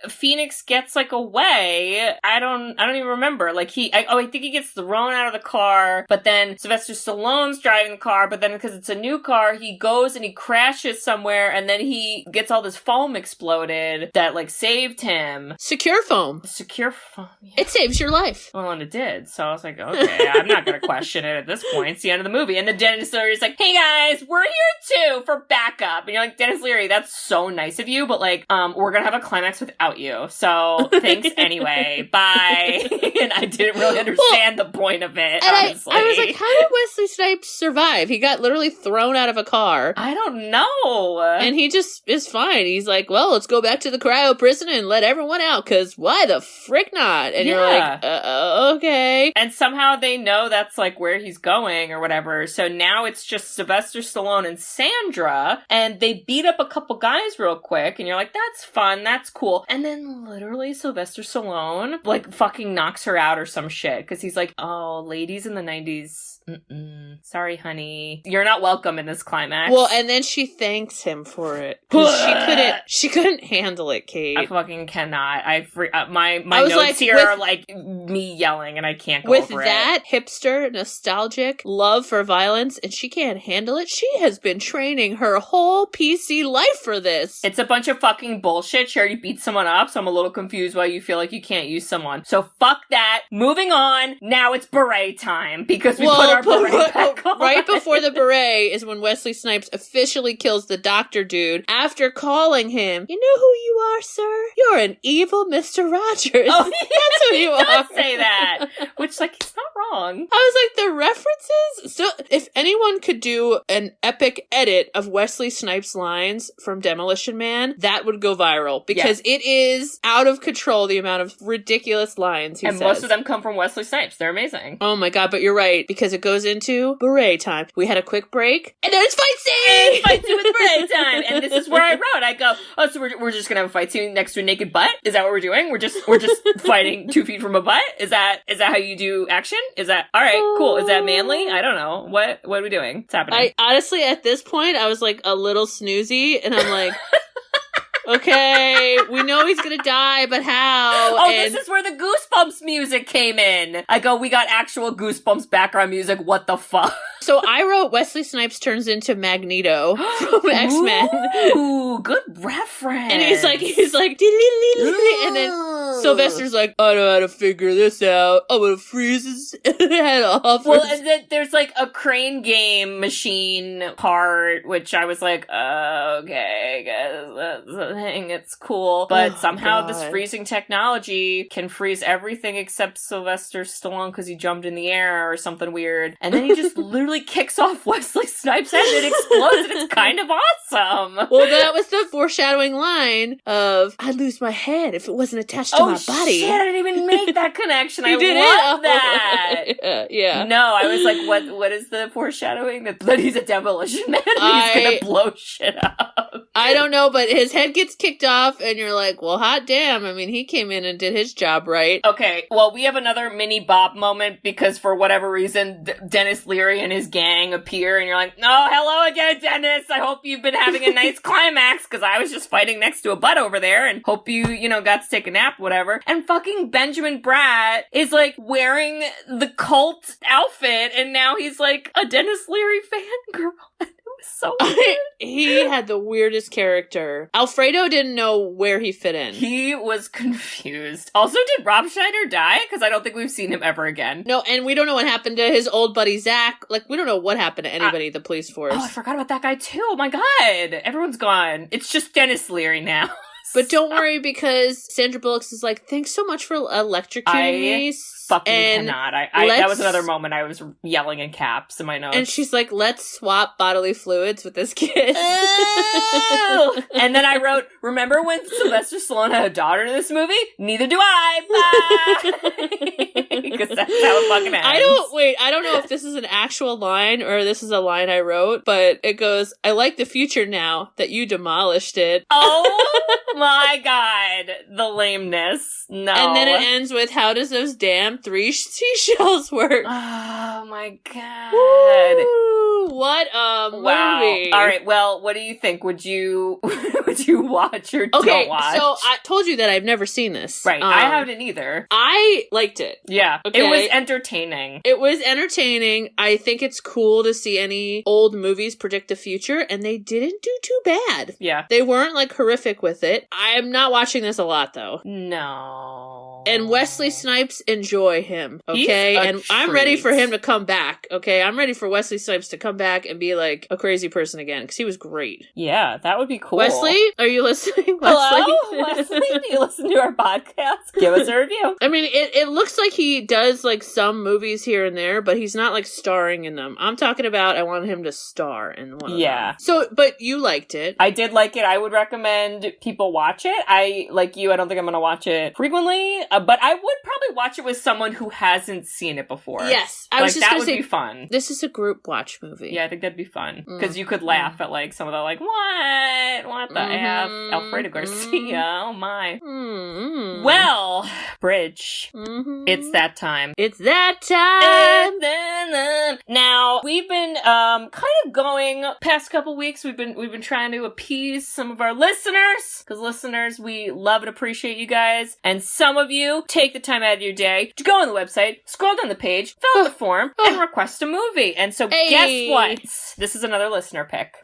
Phoenix gets like away. I don't even remember. Like I think he gets thrown out of the car, but then Sylvester Stallone's driving the car, but then because it's a new car, he goes and he crashes somewhere, and then he gets all this foam exploded that like saved him. Secure foam. Yeah. It saves your life. Well, and it did. So I was like, okay, I'm not gonna question it at this point. It's the end of the movie. And then Denis Leary's like, hey guys, we're here too for backup. And you're like, Denis Leary, that's so nice of you, but like, we're gonna have a climax without you. So thanks anyway. Bye. And I didn't really understand the point of it, honestly. I was like, how did Wesley Snipes survive? He got literally thrown out of a car. I don't know. And he just is fine. He's like, well, let's go back to the cryo-prison and let everyone out, because why the frick not? And you're like, okay. And somehow they know that's like where he's going or whatever. So now it's just Sylvester Stallone and Sandra, and they beat up a couple guys real quick, and you're like, that's fun, that's cool. And And then literally Sylvester Stallone, like, fucking knocks her out or some shit. Because he's like, oh, ladies in the 90s, sorry, honey. You're not welcome in this climax. Well, and then she thanks him for it. 'Cause she couldn't handle it, Kate. I fucking cannot. My was notes like, here with- are like me yelling and I can't go With over that hipster, nostalgic love for violence, and she can't handle it, she has been training her whole PC life for this. It's a bunch of fucking bullshit. She already beat someone up, so I'm a little confused why you feel like you can't use someone. So fuck that. Moving on. Now it's beret time because we put our beret back on. Right before the beret is when Wesley Snipes officially kills the doctor dude after calling him, you know who you are, sir? You're an evil Mr. Rogers. Oh, That's who you he does are. say that. Which, like, he's not wrong. I was like, the references? So, if anyone could do an epic edit of Wesley Snipes' lines from Demolition Man, that would go viral. Because it is out of control, the amount of ridiculous lines he says. And most of them come from Wesley Snipes. They're amazing. Oh my god, but you're right, because it goes into beret time. We had a quick break, and then it's fight scene! It's fight scene with beret time! And this is where I wrote. I go, oh, so we're just gonna have a fight scene next to a naked butt? Is that what we're doing? We're just fighting 2 feet from a butt? Is that how you do action? Is that, alright, cool. Is that manly? I don't know. What are we doing? What's happening? I honestly, at this point, I was like a little snoozy, and I'm like, okay, we know he's gonna die, but how? Oh, this is where the Goosebumps music came in. I go, we got actual Goosebumps background music. What the fuck? So I wrote Wesley Snipes turns into Magneto from X-Men. Ooh, good reference. And he's like, and then Sylvester's like, I know how to figure this out. I'm gonna freeze his head off. Well, and then there's like a crane game machine part, which I was like, okay, guys, that's a thing. It's cool. But somehow this freezing technology can freeze everything except Sylvester Stallone because he jumped in the air or something weird. And then he just literally kicks off Wesley Snipes' head and it explodes and it's kind of awesome. Well, that was the foreshadowing line of, I'd lose my head if it wasn't attached to my body. Shit, I didn't even make that connection. I did love it? that. Yeah. No, I was like, what is the foreshadowing? That he's a demolition man and he's gonna blow shit up. I don't know, but his head gets kicked off and you're like, well, hot damn. I mean, he came in and did his job right. Okay, well, we have another mini Bob moment because for whatever reason, Denis Leary and his gang appear and you're like, oh, hello again, Dennis. I hope you've been having a nice climax because I was just fighting next to a butt over there and hope you got to take a nap, whatever. And fucking Benjamin Bratt is wearing the cult outfit and now he's like a Denis Leary fangirl. So weird. He had the weirdest character. Alfredo didn't know where he fit in. He was confused. Also, did Rob Schneider die? Because I don't think we've seen him ever again. No, and we don't know what happened to his old buddy Zach. We don't know what happened to anybody in the police force. Oh, I forgot about that guy too. Oh my god. Everyone's gone. It's just Denis Leary now. But don't worry, because Sandra Bullock is like, thanks so much for electrocuting me. Fucking cannot. That was another moment I was yelling in caps in my notes. And she's like, let's swap bodily fluids with this kid. And then I wrote, remember when Sylvester Stallone had a daughter in this movie? Neither do I. Bye. Because that's how it fucking ends. I don't know if this is an actual line or this is a line I wrote, but it goes, I like the future now that you demolished it. Oh my god. The lameness. No. And then it ends with, how does those damn 3 seashells work? Oh my god. Woo, what a movie. All right, well, what do you think? Would you watch or don't watch? So I told you that I've never seen this. Right, I haven't either. I liked it. Yeah, okay. It was entertaining. It was entertaining. I think it's cool to see any old movies predict the future, and they didn't do too bad. Yeah. They weren't horrific with it. I'm not watching this a lot, though. No. And Wesley Snipes, enjoy him, okay? And I'm ready for him to come back, okay? I'm ready for Wesley Snipes to come back and be like a crazy person again, because he was great. Yeah, that would be cool. Wesley, are you listening? Hello? Wesley, do you listen to our podcast? Give us a review. I mean, it looks like he does some movies here and there, but he's not starring in them. I'm talking about I want him to star in one of them. So, but you liked it. I did like it. I would recommend people watch it. I, like you, I don't think I'm going to watch it frequently, but I would probably probably watch it with someone who hasn't seen it before. Yes. I was just that gonna would say, be fun. this is a group watch movie. Yeah, I think that'd be fun. Because you could laugh at, like, some of the, like, what the F? Alfredo Garcia, oh my. Well, Bridge, it's that time. It's that time! Now, we've been kind of going past couple weeks, we've been trying to appease some of our listeners, because listeners, we love and appreciate you guys, and some of you take the time out of your day to go on the website, scroll down the page, fill out the form, and request a movie. And so guess what? This is another listener pick.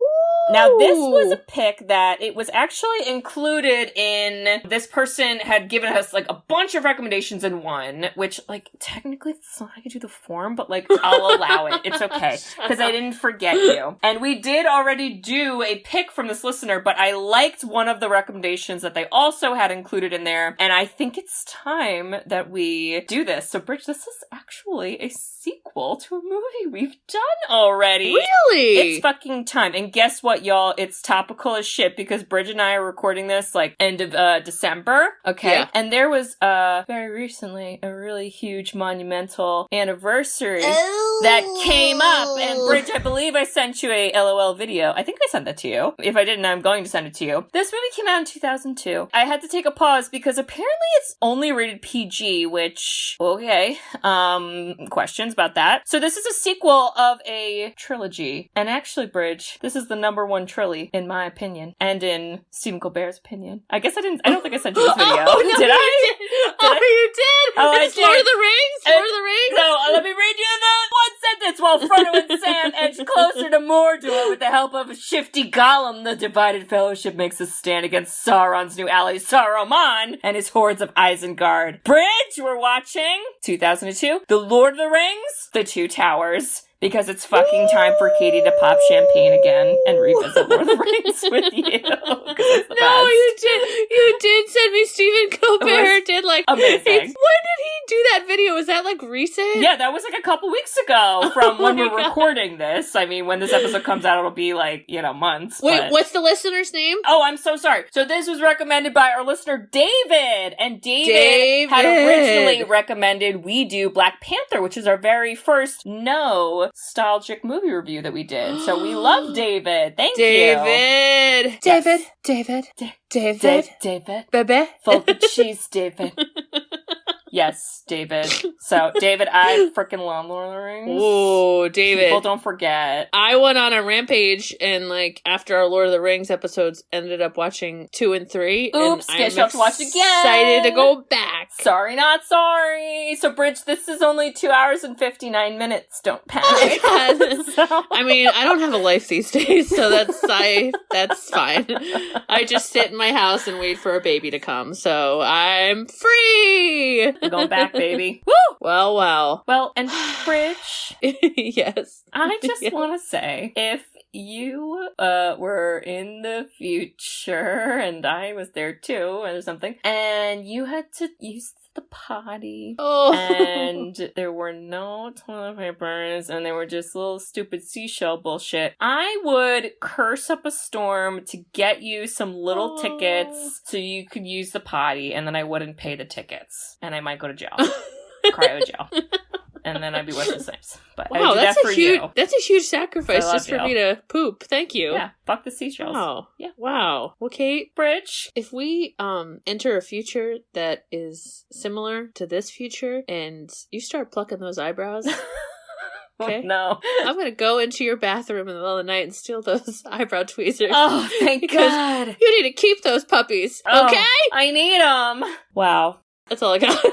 Now, this was a pick that it was actually included in, this person had given us, like, a bunch of recommendations in one, which, like, technically it's not how you do the form, but, like, I'll allow it. It's okay. Because I didn't forget you. And we did already do a pick from this listener, but I liked one of the recommendations that they also had included in there, and I think it's time that we do this. So, Bridge, this is actually a sequel to a movie we've done already. Really? It's fucking time. And guess what, y'all? It's topical as shit because Bridget and I are recording this like end of December. Okay. Yeah. And there was very recently a really huge monumental anniversary that came up. And Bridget, I believe I sent you a LOL video. I think I sent that to you. If I didn't, I'm going to send it to you. This movie came out in 2002. I had to take a pause because apparently it's only rated PG, which, okay, questions about that. So this is a sequel of a trilogy. And actually, Bridge, this is the number one trilogy, in my opinion. And in Stephen Colbert's opinion. I guess I don't think I sent you this video. Oh, no, did I? You did. Oh, it's Lord of the Rings? Lord of the Rings? So, let me read you the one sentence. While Frodo and Sam edge closer to Mordor with the help of a shifty Gollum, the divided fellowship makes a stand against Sauron's new ally, Saruman, and his hordes of Isengard. Bridge, we're watching 2002, The Lord of the Rings, The Two Towers. Because it's fucking time for Katie to pop champagne again and revisit Lord of the Rings with you. It's the best. You did send me Stephen Colbert. Did like amazing. When did he do that video? Was that like recent? Yeah, that was like a couple weeks ago from when we're recording this. I mean, when this episode comes out, it'll be like, months. Wait, but... what's the listener's name? Oh, I'm so sorry. So this was recommended by our listener, David. And David had originally recommended we do Black Panther, which is our very first nostalgic movie review that we did. So we love David. Thank you. David. David. Baby. Fold the cheese, David. Yes, David. So, David, I freaking love Lord of the Rings. Oh, David. People don't forget. I went on a rampage and, like, after our Lord of the Rings episodes, ended up watching 2 and 3. Oops, and guess you'll have to watch it again. Excited to go back. Sorry, not sorry. So, Bridge, this is only 2 hours and 59 minutes. Don't panic. I mean, I don't have a life these days, so that's fine. I just sit in my house and wait for a baby to come, so I'm free. I'm going back, baby. Woo! Well. Well, and Bridge. Yes. I just want to say, if you were in the future, and I was there too, or something, and you had to use the potty, and there were no toilet papers, and they were just little stupid seashell bullshit, I would curse up a storm to get you some little tickets so you could use the potty, and then I wouldn't pay the tickets, and I might go to jail. Cryo jail. And then I'd be Wesley Snipes. But wow, I do that for you. That's a huge sacrifice just for you. me to poop. Thank you. Yeah, fuck the seashells. Wow. Yeah. Wow. Well, Kate, Bridge, if we enter a future that is similar to this future, and you start plucking those eyebrows. Okay. Oh, no. I'm going to go into your bathroom in the middle of the night and steal those eyebrow tweezers. Oh, thank God. You need to keep those puppies, okay? I need them. Wow. That's all I got.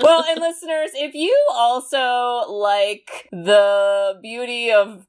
Well, and listeners, if you also like the beauty of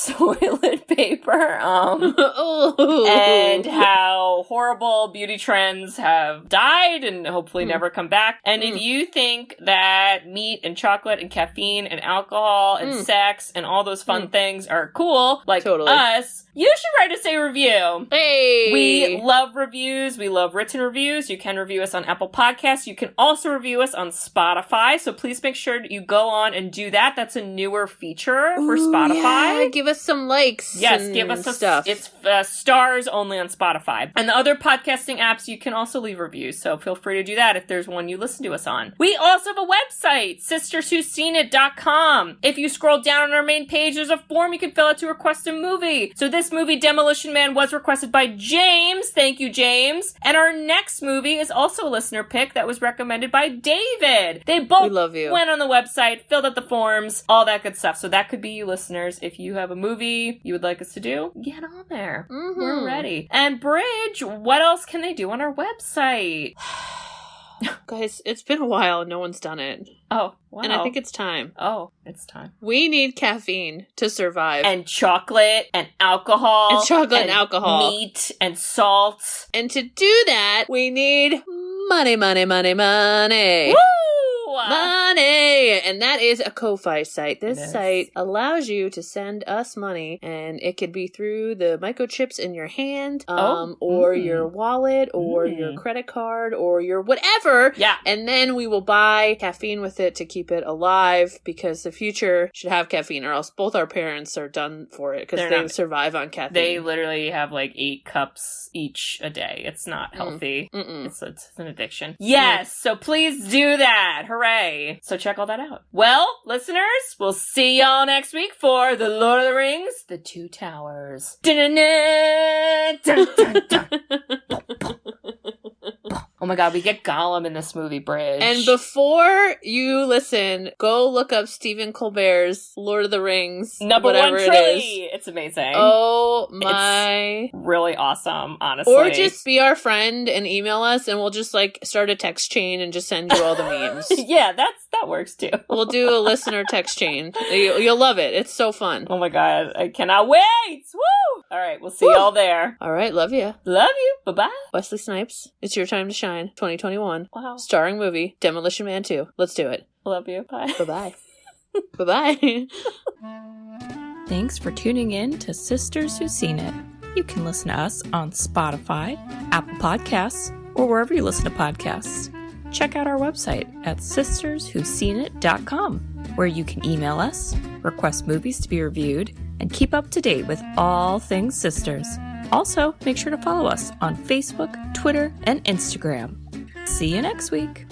toilet paper, and how horrible beauty trends have died and hopefully never come back, and if you think that meat and chocolate and caffeine and alcohol and sex and all those fun things are cool, like us, you should write us a review. Hey! We love reviews. We love written reviews. You can review us on Apple Podcasts. You can also review us on Spotify, so please make sure you go on and do that. That's a newer feature for Spotify. Spotify. Yeah, give us some likes. Yes, give us stuff. It's stars only on Spotify. And the other podcasting apps, you can also leave reviews, so feel free to do that if there's one you listen to us on. We also have a website, sisterswhoseenit.com. If you scroll down on our main page, there's a form you can fill out to request a movie. So this movie, Demolition Man, was requested by James. Thank you, James. And our next movie is also a listener pick that was recommended by David. They both went on the website, filled out the forms, all that good stuff. So that could be you listeners. If you have a movie you would like us to do, get on there. Mm-hmm. We're ready. And Bridge, what else can they do on our website? Guys, it's been a while and no one's done it. Oh, wow. And I think it's time. Oh, it's time. We need caffeine to survive. And chocolate and alcohol. And alcohol. Meat and salt. And to do that, we need money. Woo! Money! And that is a Ko-Fi site. This site allows you to send us money, and it could be through the microchips in your hand, or your wallet, or your credit card, or your whatever. Yeah. And then we will buy caffeine with it to keep it alive, because the future should have caffeine, or else both our parents are done for it, because they survive on caffeine. They literally have like 8 cups each a day. It's not healthy. It's an addiction. Yes, so please do that. Hooray. So check all that out. Well, listeners, we'll see y'all next week for The Lord of the Rings, The Two Towers. Dun-dun-dun, dun-dun-dun. Oh my god, we get Gollum in this movie, Bridge. And before you listen, go look up Stephen Colbert's Lord of the Rings. Number whatever 1 it trilogy. is. It's amazing. Oh my. It's really awesome, honestly. Or just be our friend and email us and we'll just like start a text chain and just send you all the memes. Yeah, that works too. We'll do a listener text chain. You'll love it. It's so fun. Oh my god, I cannot wait! Woo! Alright, we'll see y'all there. Alright, love you. Love you. Bye-bye. Wesley Snipes, it's your time to shine. 2021. Wow. Starring movie, Demolition Man 2. Let's do it. Love you. Bye. Bye-bye. Bye-bye. Thanks for tuning in to Sisters Who've Seen It. You can listen to us on Spotify, Apple Podcasts, or wherever you listen to podcasts. Check out our website at sisterswhoseenit.com, where you can email us, request movies to be reviewed, and keep up to date with all things sisters. Also, make sure to follow us on Facebook, Twitter, and Instagram. See you next week.